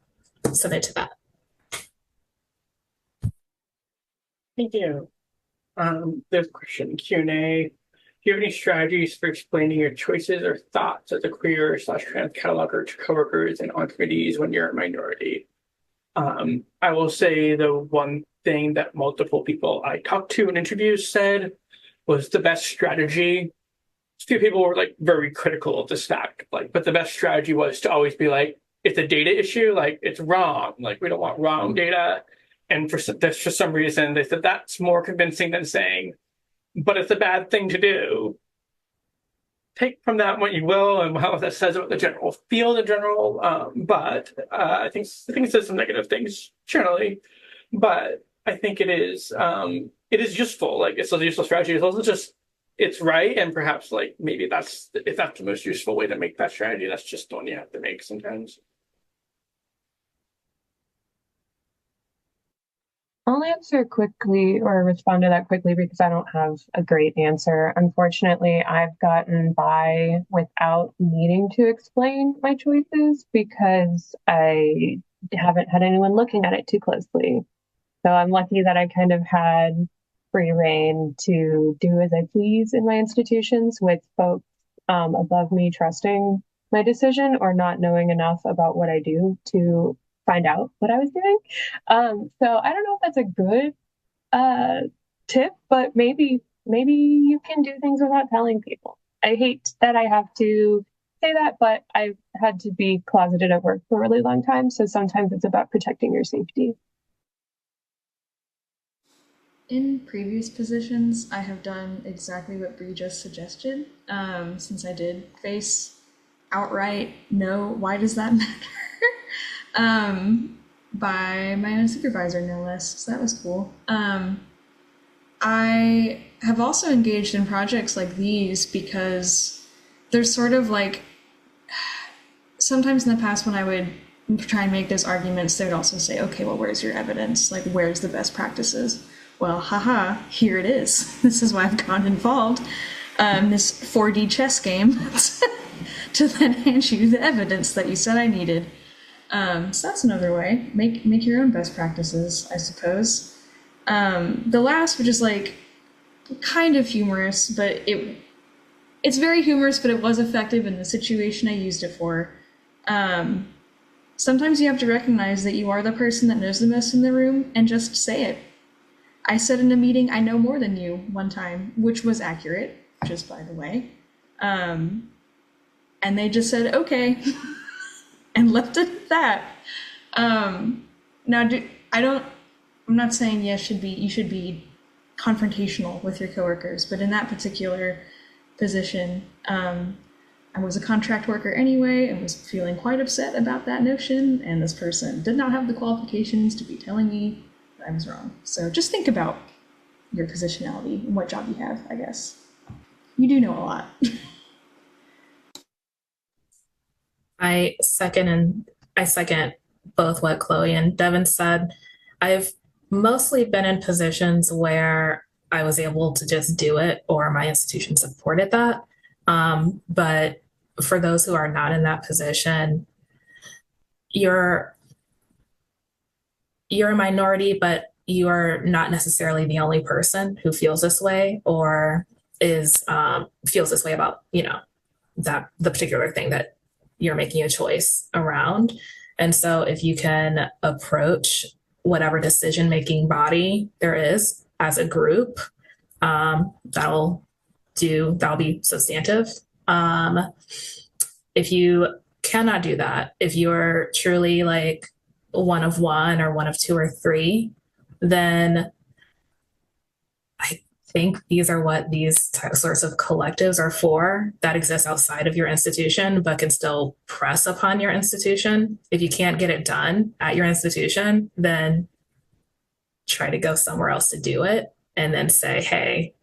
submit to that. Thank you. There's a question in Q&A. Do you have any strategies for explaining your choices or thoughts as a queer/trans cataloger to coworkers and on committees when you're a minority? I will say the one thing that multiple people I talked to in interviews said was the best strategy. A few people were like very critical of this fact, but the best strategy was to always be like, it's a data issue, like it's wrong, like we don't want wrong data. And for some reason, they said that's more convincing than saying, but it's a bad thing to do. Take from that what you will and how that says about the general field in general. But I think it says some negative things generally. But I think it is useful. Like, it's a useful strategy. It's also just, it's right. And perhaps like maybe if that's the most useful way to make that strategy, that's just the one you have to make sometimes. I'll answer quickly or respond to that quickly because I don't have a great answer. Unfortunately, I've gotten by without needing to explain my choices because I haven't had anyone looking at it too closely. So I'm lucky that I kind of had free reign to do as I please in my institutions, with folks above me trusting my decision or not knowing enough about what I do to find out what I was doing. So I don't know if that's a good tip, but maybe you can do things without telling people. I hate that I have to say that, but I've had to be closeted at work for a really long time, so sometimes it's about protecting your safety. In previous positions, I have done exactly what Bree just suggested. Since I did face outright no, why does that matter? By my own supervisor, no less. So that was cool. I have also engaged in projects like these because there's sort of like sometimes in the past when I would try and make those arguments, they would also say, okay, well, where's your evidence? Like, where's the best practices? Well, haha, here it is. This is why I've gotten involved. This 4D chess game to then hand you the evidence that you said I needed. So that's another way. Make your own best practices, I suppose. The last, which is like kind of humorous, but it's very humorous, but it was effective in the situation I used it for. Sometimes you have to recognize that you are the person that knows the most in the room and just say it. I said in a meeting, I know more than you one time, which was accurate, just by the way. And they just said, okay, and left it at that. Now, I'm not saying you should be confrontational with your coworkers, but in that particular position, I was a contract worker anyway and was feeling quite upset about that notion, and this person did not have the qualifications to be telling me that I was wrong. So just think about your positionality and what job you have, I guess. You do know a lot. I second both what Chloe and Devin said. I've mostly been in positions where I was able to just do it, or my institution supported that. But for those who are not in that position, you're a minority, but you are not necessarily the only person who feels this way or feels this way about, that the particular thing that you're making a choice around. And so if you can approach whatever decision-making body there is as a group, that'll be substantive. If you cannot do that, if you're truly like one of one or one of two or three, then I think these are what these sorts of collectives are for, that exist outside of your institution, but can still press upon your institution. If you can't get it done at your institution, then try to go somewhere else to do it, and then say, hey,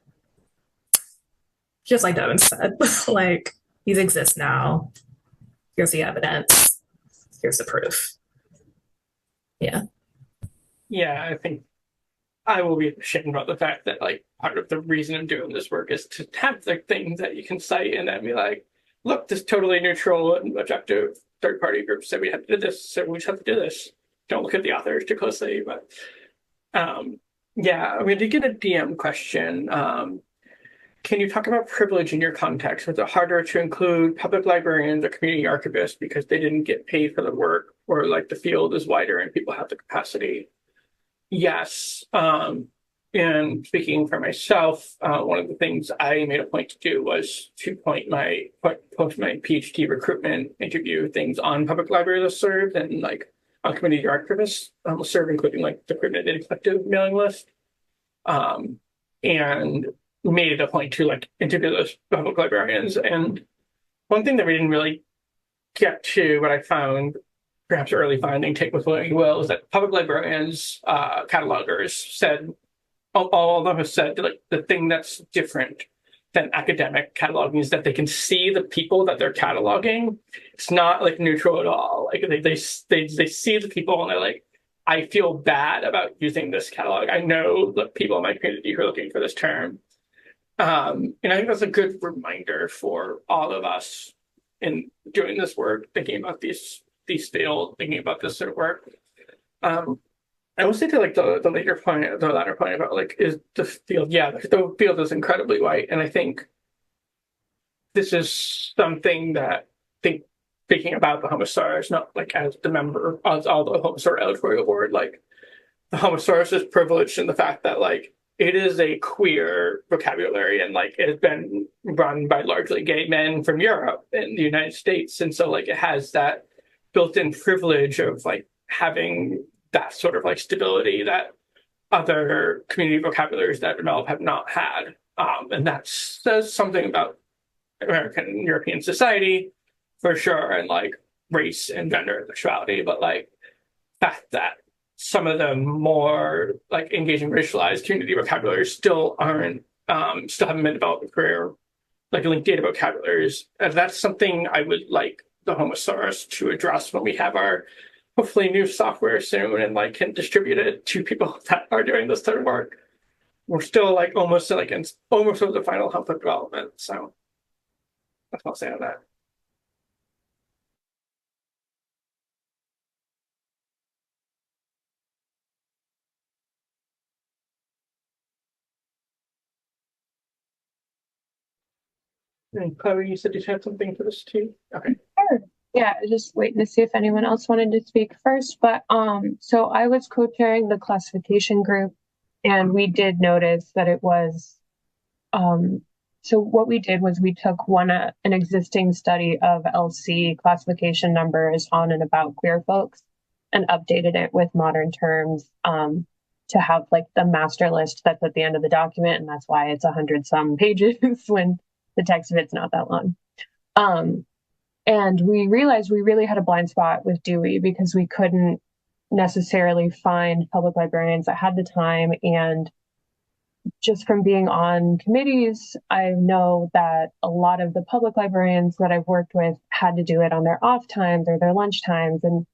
just like Devin said, like, these exist now. Here's the evidence. Here's the proof. Yeah. Yeah, I think I will be ashamed about the fact that like part of the reason I'm doing this work is to have the things that you can cite and then be like, look, this totally neutral and objective third-party group said we have to do this, so we just have to do this. Don't look at the authors too closely, but yeah, we did get a DM question. Can you talk about privilege in your context? Was it harder to include public librarians or community archivists because they didn't get paid for the work, or like the field is wider and people have the capacity? Yes. And speaking for myself, one of the things I made a point to do was to post my PhD recruitment interview things on public library listservs and like on community archivists listserv, including like the Criminal Data Collective mailing list. And made it a point to like interview those public librarians. And one thing that we didn't really get to, but I found perhaps early finding, take with what you will, is that public librarians, catalogers said, all of them have said like the thing that's different than academic cataloging is that they can see the people that they're cataloging. It's not like neutral at all. Like they see the people and they're like, I feel bad about using this catalog. I know the people in my community who are looking for this term. And I think that's a good reminder for all of us in doing this work, thinking about these fields, thinking about this sort of work. I will say to like the latter point about like is the field, yeah, the field is incredibly white, and I think this is something that think thinking about the Homosaurus, not like as the member as all the Homosaur editorial board, like the Homosaurus is privileged in the fact that like it is a queer vocabulary and like it has been run by largely gay men from Europe and the United States. And so like it has that built-in privilege of like having that sort of like stability that other community vocabularies that develop have not had. And that says something about American and European society for sure, and like race and gender and sexuality, but like fact that some of the more like engaging racialized community vocabularies still aren't still haven't been developed in career like linked data vocabularies. And that's something I would like the Homosaurus to address when we have our hopefully new software soon and like can distribute it to people that are doing this sort of work. We're still like almost at the final hump of development. So that's what I'll say on that. And Chloe, you said you had something for this too? Okay. Sure. Yeah, just waiting to see if anyone else wanted to speak first. But so I was co-chairing the classification group, and we did notice that it was so what we did was we took an existing study of LC classification numbers on and about queer folks and updated it with modern terms to have like the master list that's at the end of the document, and that's why it's 100 some pages when the text of it's not that long. And we realized we really had a blind spot with Dewey because we couldn't necessarily find public librarians that had the time. And just from being on committees, I know that a lot of the public librarians that I've worked with had to do it on their off times or their lunch times. And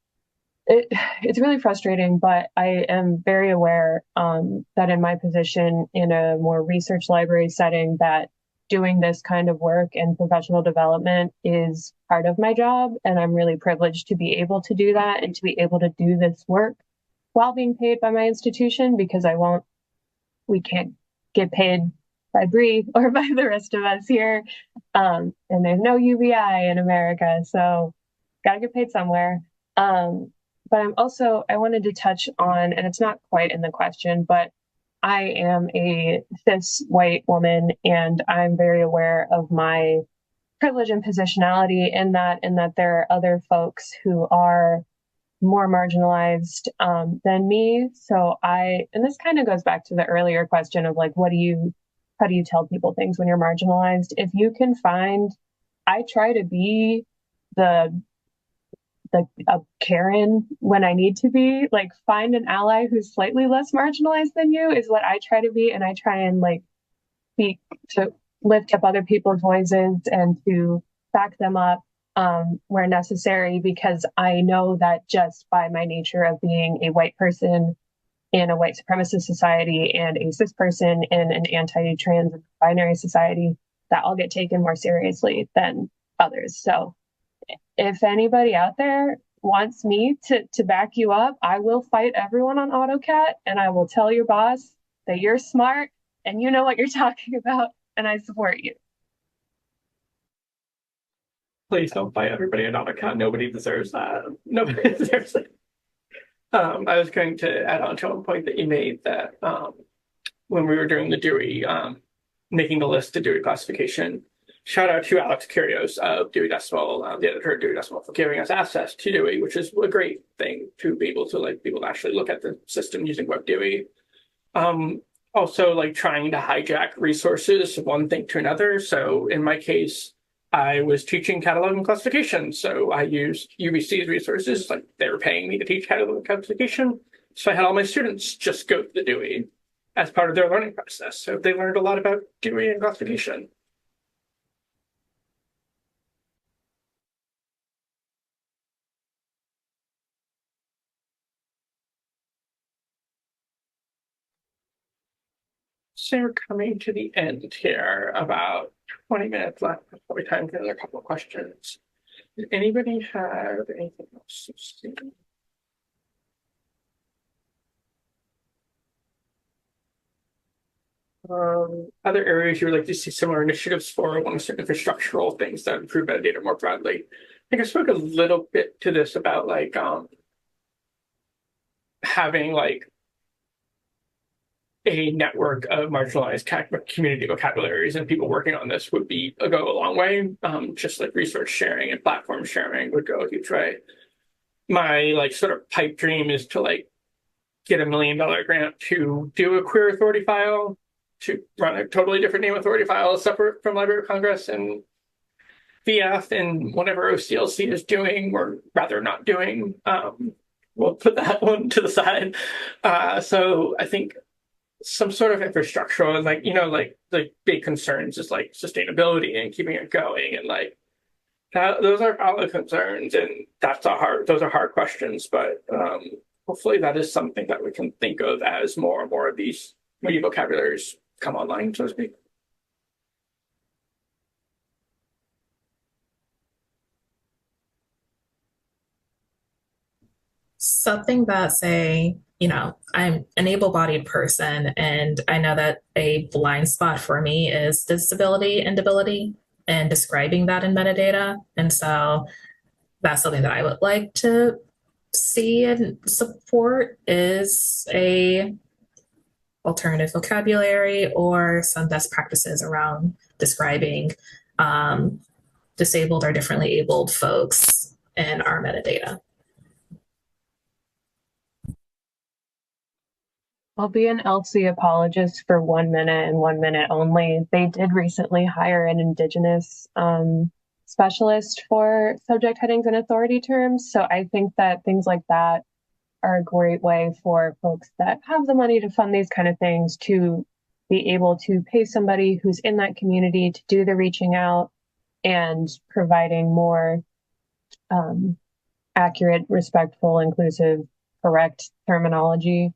it's really frustrating, but I am very aware that in my position in a more research library setting that doing this kind of work and professional development is part of my job. And I'm really privileged to be able to do that and to be able to do this work while being paid by my institution, because we can't get paid by Bree or by the rest of us here. And there's no UBI in America, so gotta get paid somewhere. But I wanted to touch on, and it's not quite in the question, but I am a cis white woman, and I'm very aware of my privilege and positionality in that there are other folks who are more marginalized than me. So and this kind of goes back to the earlier question of like, how do you tell people things when you're marginalized? If you can I try to be a Karen when I need to be, like find an ally who's slightly less marginalized than you is what I try to be. And I try and like speak to lift up other people's voices and to back them up where necessary, because I know that just by my nature of being a white person in a white supremacist society and a cis person in an anti-trans binary society, that I'll get taken more seriously than others. So if anybody out there wants me to back you up, I will fight everyone on AutoCAD, and I will tell your boss that you're smart and you know what you're talking about, and I support you. Please don't fight everybody on AutoCAD. Nobody deserves that. Nobody deserves it. I was going to add on to a point that you made that when we were doing the Dewey, making the list to Dewey classification, shout out to Alex Curios of Dewey Decimal, the editor of Dewey Decimal, for giving us access to Dewey, which is a great thing to be able to actually look at the system using Web Dewey. Also, like trying to hijack resources one thing to another. So in my case, I was teaching cataloging classification, so I used UBC's resources, like they were paying me to teach cataloging classification. So I had all my students just go to the Dewey as part of their learning process. So they learned a lot about Dewey and classification. So we're coming to the end here, about 20 minutes left. Probably time for another couple of questions. Does anybody have anything else to say? Other areas you would like to see similar initiatives for alongside infrastructural things that improve metadata more broadly. I think I spoke a little bit to this about like having like a network of marginalized community vocabularies and people working on this would go a long way. Just like resource sharing and platform sharing would go a huge way. My like sort of pipe dream is to like get $1 million grant to do a queer authority file, to run a totally different name authority file separate from Library of Congress and VF and whatever OCLC is doing or rather not doing. We'll put that one to the side. So I think some sort of infrastructural, like, like the big concerns is like sustainability and keeping it going. And like that, those are valid concerns. And those are hard questions. But hopefully that is something that we can think of as more and more of these media vocabularies come online, so to speak. Something that say, I'm an able-bodied person, and I know that a blind spot for me is disability and debility and describing that in metadata. And so that's something that I would like to see and support is a alternative vocabulary or some best practices around describing disabled or differently abled folks in our metadata. I'll be an LC apologist for 1 minute and 1 minute only. They did recently hire an Indigenous specialist for subject headings and authority terms. So I think that things like that are a great way for folks that have the money to fund these kind of things to be able to pay somebody who's in that community to do the reaching out and providing more accurate, respectful, inclusive, correct terminology.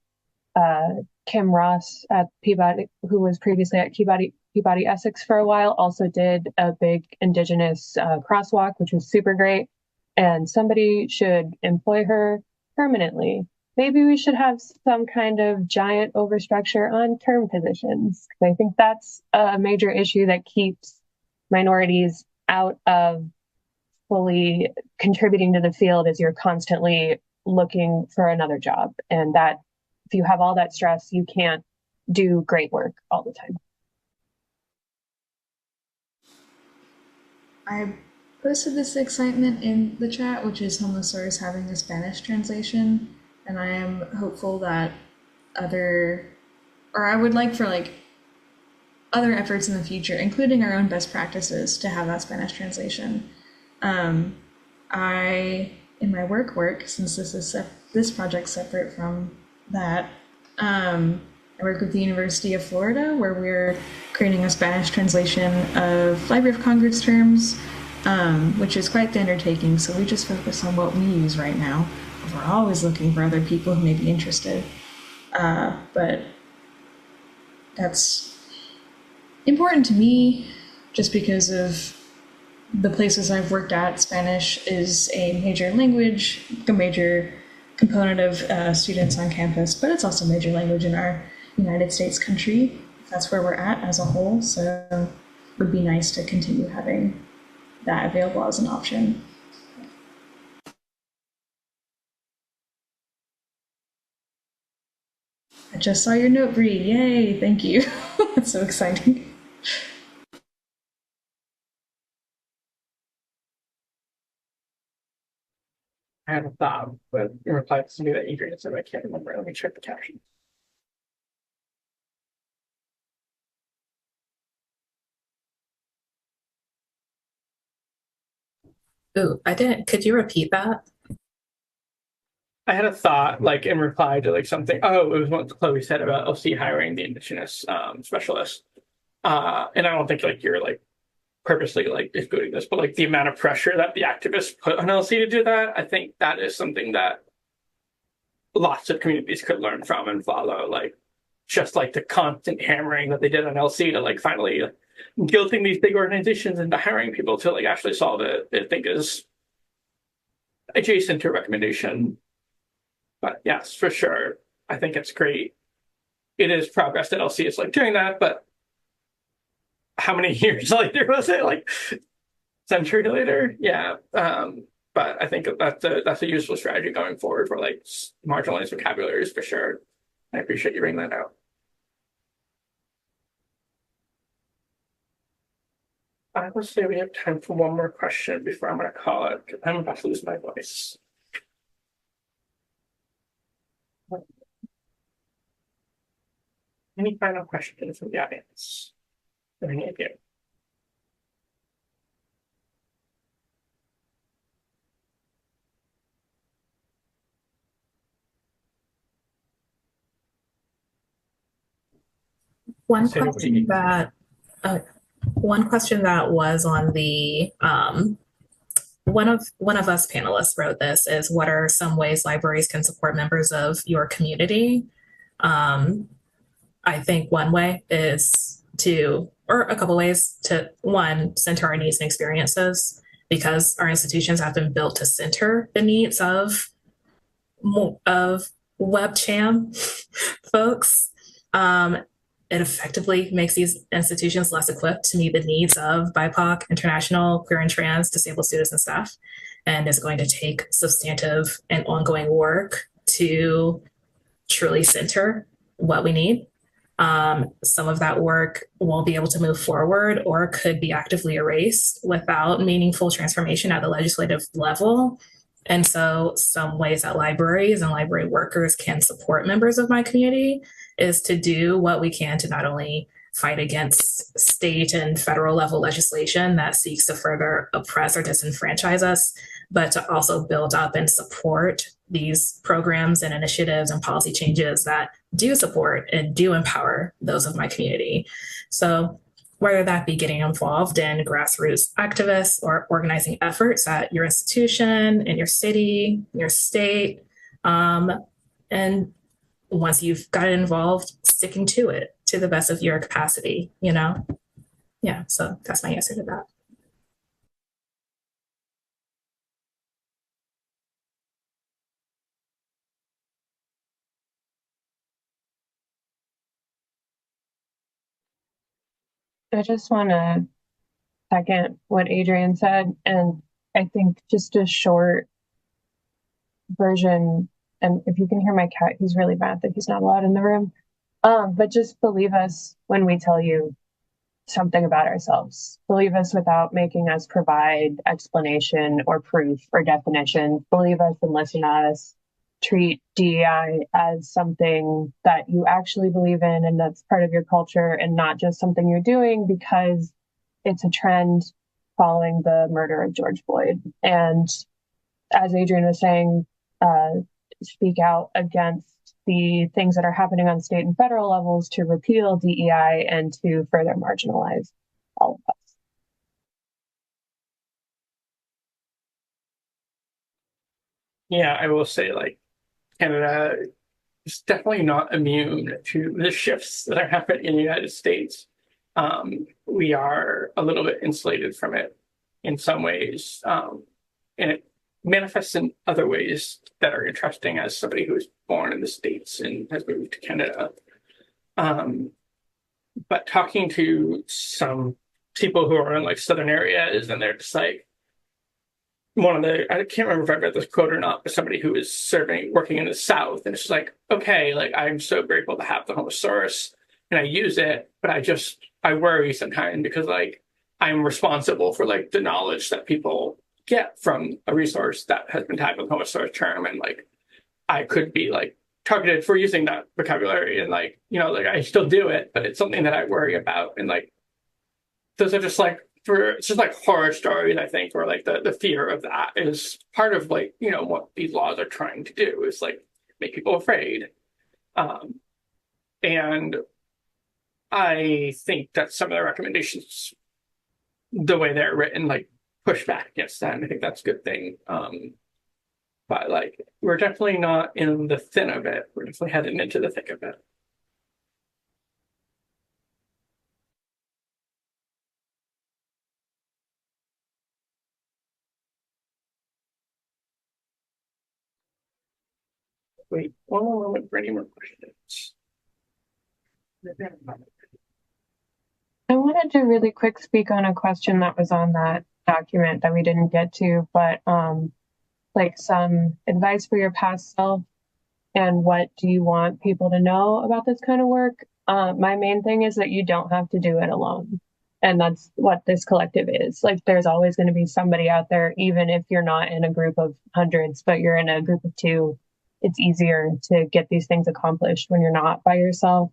Kim Ross at Peabody, who was previously at Peabody Essex for a while, also did a big Indigenous crosswalk, which was super great. And somebody should employ her permanently. Maybe we should have some kind of giant overstructure on term positions. I think that's a major issue that keeps minorities out of fully contributing to the field, as you're constantly looking for another job. And that if you have all that stress, you can't do great work all the time. I posted this excitement in the chat, which is Homosaurus having a Spanish translation, and I am hopeful that I would like for like other efforts in the future, including our own best practices, to have that Spanish translation. I, in my work, since this project's separate from that, I work with the University of Florida, where we're creating a Spanish translation of Library of Congress terms, which is quite the undertaking. So we just focus on what we use right now. We're always looking for other people who may be interested. But that's important to me just because of the places I've worked at. Spanish is a major language, a major component of students on campus, but it's also a major language in our United States country. That's where we're at as a whole. So it would be nice to continue having that available as an option. I just saw your note, Bree. Yay, thank you. That's so exciting. I had a thought, but in reply to something that Adrian said, I can't remember. Let me check the caption. Ooh, I didn't. Could you repeat that? I had a thought, like in reply to like something. Oh, it was what Chloe said about LC hiring the Indigenous specialist. And I don't think like you're like purposely like excluding this, but like the amount of pressure that the activists put on LC to do that, I think that is something that lots of communities could learn from and follow. Like just like the constant hammering that they did on LC to like finally guilting these big organizations into hiring people to like actually solve it, I think is adjacent to a recommendation. But yes, for sure, I think it's great it is progress that LC is like doing that, but how many years later was it? Like century later? Yeah. But I think that's a useful strategy going forward for like marginalized vocabularies for sure. I appreciate you bringing that out. I will say we have time for one more question before I'm going to call it. I'm about to lose my voice. Any final questions from the audience? For any of you? One Say what question you- that one question that was on the one of us panelists wrote this is, what are some ways libraries can support members of your community? I think one way is to, or a couple ways to, one, center our needs and experiences, because our institutions have been built to center the needs of WebCham folks. It effectively makes these institutions less equipped to meet the needs of BIPOC, international, queer and trans, disabled students and staff, and is going to take substantive and ongoing work to truly center what we need. Some of that work won't be able to move forward or could be actively erased without meaningful transformation at the legislative level. And so some ways that libraries and library workers can support members of my community is to do what we can to not only fight against state and federal level legislation that seeks to further oppress or disenfranchise us, but to also build up and support these programs and initiatives and policy changes that do support and do empower those of my community. So whether that be getting involved in grassroots activists or organizing efforts at your institution, in your city, your state, and once you've got involved, sticking to it to the best of your capacity, you know? Yeah, so that's my answer to that. I just want to second what Adrian said, and I think just a short version. And if you can hear my cat, he's really mad that he's not allowed in the room. But just believe us when we tell you something about ourselves. Believe us without making us provide explanation or proof or definition. Believe us and listen to us. Treat DEI as something that you actually believe in and that's part of your culture, and not just something you're doing because it's a trend following the murder of George Floyd. And as Adrian was saying, speak out against the things that are happening on state and federal levels to repeal DEI and to further marginalize all of us. Yeah, I will say, like, Canada is definitely not immune to the shifts that are happening in the United States. We are a little bit insulated from it in some ways, and it manifests in other ways that are interesting as somebody who was born in the States and has moved to Canada. But talking to some people who are in like southern areas, and they're just like, I can't remember if I read this quote or not, but somebody who was working in the South, and it's just like, okay, like I'm so grateful to have the Homosaurus and I use it, but I worry sometimes because like I'm responsible for like the knowledge that people get from a resource that has been tagged with Homosaurus term, and like I could be like targeted for using that vocabulary, and like, you know, like I still do it, but it's something that I worry about. And like those are just like, it's just like horror stories, I think, or like the fear of that is part of like, you know, what these laws are trying to do is like make people afraid. And I think that some of the recommendations, the way they're written, like push back against that. And I think that's a good thing. But like, we're definitely not in the thin of it. We're definitely heading into the thick of it. Wait one more moment for any more questions. I wanted to really quick speak on a question that was on that document that we didn't get to, but like some advice for your past self and what do you want people to know about this kind of work? My main thing is that you don't have to do it alone. And that's what this collective is. Like, there's always going to be somebody out there, even if you're not in a group of hundreds, but you're in a group of two. It's easier to get these things accomplished when you're not by yourself.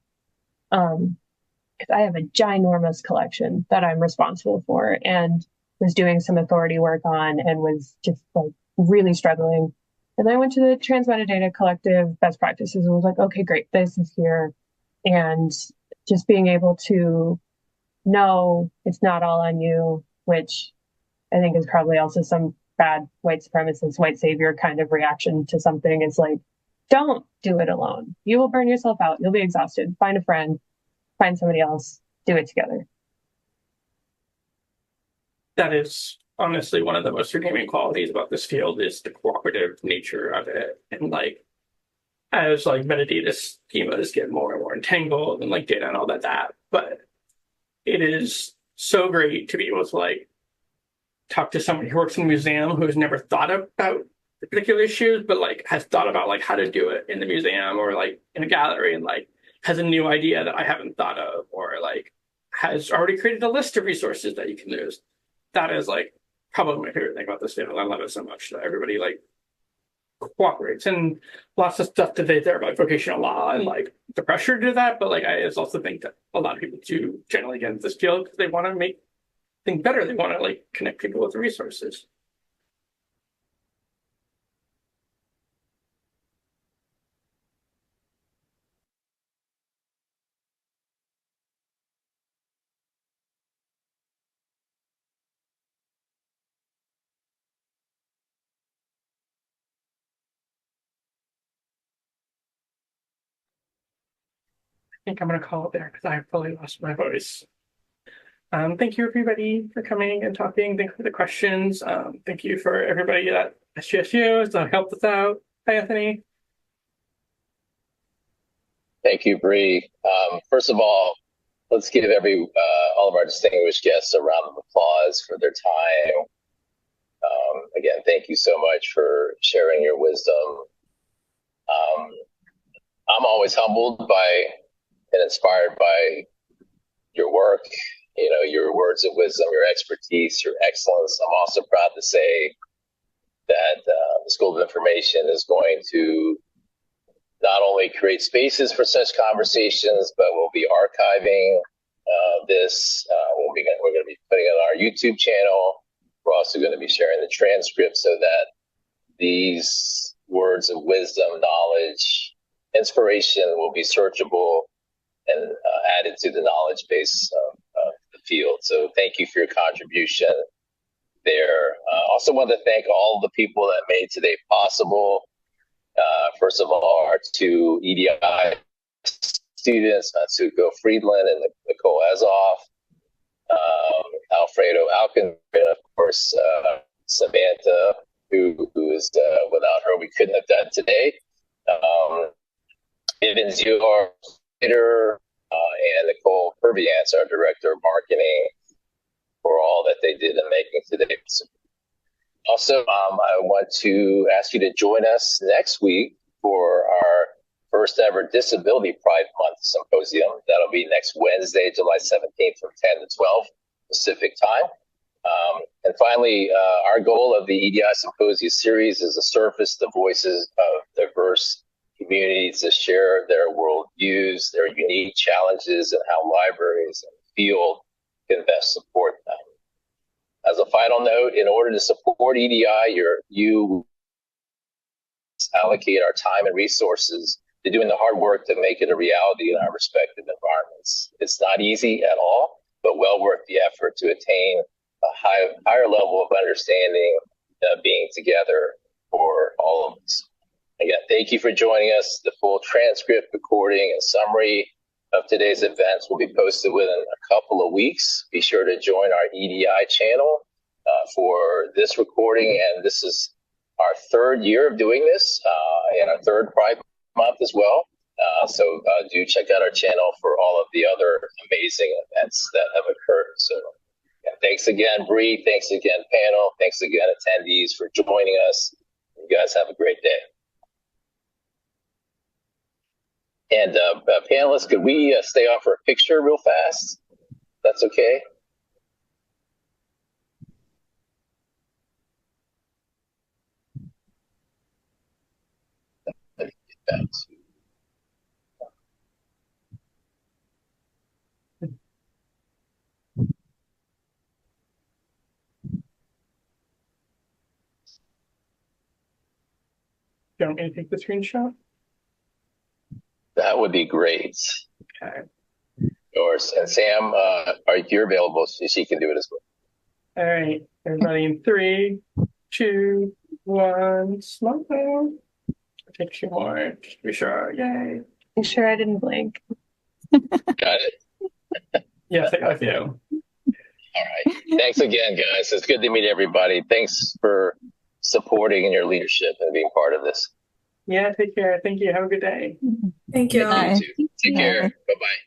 Because I have a ginormous collection that I'm responsible for and was doing some authority work on and was just like really struggling. And then I went to the Transmetadata Collective best practices and was like, okay, great, this is here. And just being able to know it's not all on you, which I think is probably also some bad white supremacist, white savior kind of reaction to something. It's like, don't do it alone. You will burn yourself out. You'll be exhausted. Find a friend, find somebody else, do it together. That is honestly one of the most redeeming qualities about this field is the cooperative nature of it. And like, as like metadata schemas get more and more entangled and like data and all that, but it is so great to be able to like talk to somebody who works in a museum who's never thought about the particular issues, but like has thought about like how to do it in the museum or like in a gallery and like has a new idea that I haven't thought of, or like has already created a list of resources that you can use. That is like probably my favorite thing about this field. I love it so much that everybody like cooperates, and lots of stuff today there about vocational law and like the pressure to do that. But like I also think that a lot of people do generally get into this field because they want to make things better. They want to like connect people with the resources. I think I'm going to call it there because I fully lost my voice. Thank you, everybody, for coming and talking. Thank you for the questions. Thank you for everybody at SGSU that helped us out. Hi, Anthony. Thank you, Bree. First of all, let's give all of our distinguished guests a round of applause for their time. Again, thank you so much for sharing your wisdom. I'm always humbled by and inspired by your work, your words of wisdom, your expertise, your excellence. I'm also proud to say that the School of Information is going to not only create spaces for such conversations, but we'll be archiving this. We're going to be putting it on our YouTube channel. We're also going to be sharing the transcript so that these words of wisdom, knowledge, inspiration will be searchable and added to the knowledge base of the field. So thank you for your contribution there. Also want to thank all the people that made today possible. First of all, our two EDI students, Natsuko Friedland and Nicole Ezoff, Alfredo Alkin, and of course, Samantha, who is, without her, we couldn't have done today. Ibn Zuhar, and Nicole Purviance, our Director of Marketing, for all that they did in making today. Also, I want to ask you to join us next week for our first ever Disability Pride Month Symposium. That'll be next Wednesday, July 17th from 10 to 12 Pacific time. And finally, our goal of the EDI Symposium series is to surface the voices of diverse communities to share their worldviews, their unique challenges, and how libraries and the field can best support them. As a final note, in order to support EDI, you allocate our time and resources to doing the hard work to make it a reality in our respective environments. It's not easy at all, but well worth the effort to attain a higher level of understanding, being together for all of us. Again, thank you for joining us. The full transcript, recording, and summary of today's events will be posted within a couple of weeks. Be sure to join our EDI channel for this recording. And this is our third year of doing this and our third Pride Month as well. So do check out our channel for all of the other amazing events that have occurred. So yeah, thanks again, Bree. Thanks again, panel. Thanks again, attendees, for joining us. You guys have a great day. And panelists, could we stay on for a picture real fast? That's okay. Let me get back to Do you want me to take the screenshot? that. Would be great. Okay. Yours. And Sam, are you available? She can do it as well. All right. Everybody in 3, 2, 1, smile. Take 2 more. Just to be sure. Yay. I'm sure I didn't blink. Got it. Yes, I got you. All right. Thanks again, guys. It's good to meet everybody. Thanks for supporting and your leadership and being part of this. Yeah, take care. Thank you. Have a good day. Thank you. Bye. You too. Take care. Bye-bye.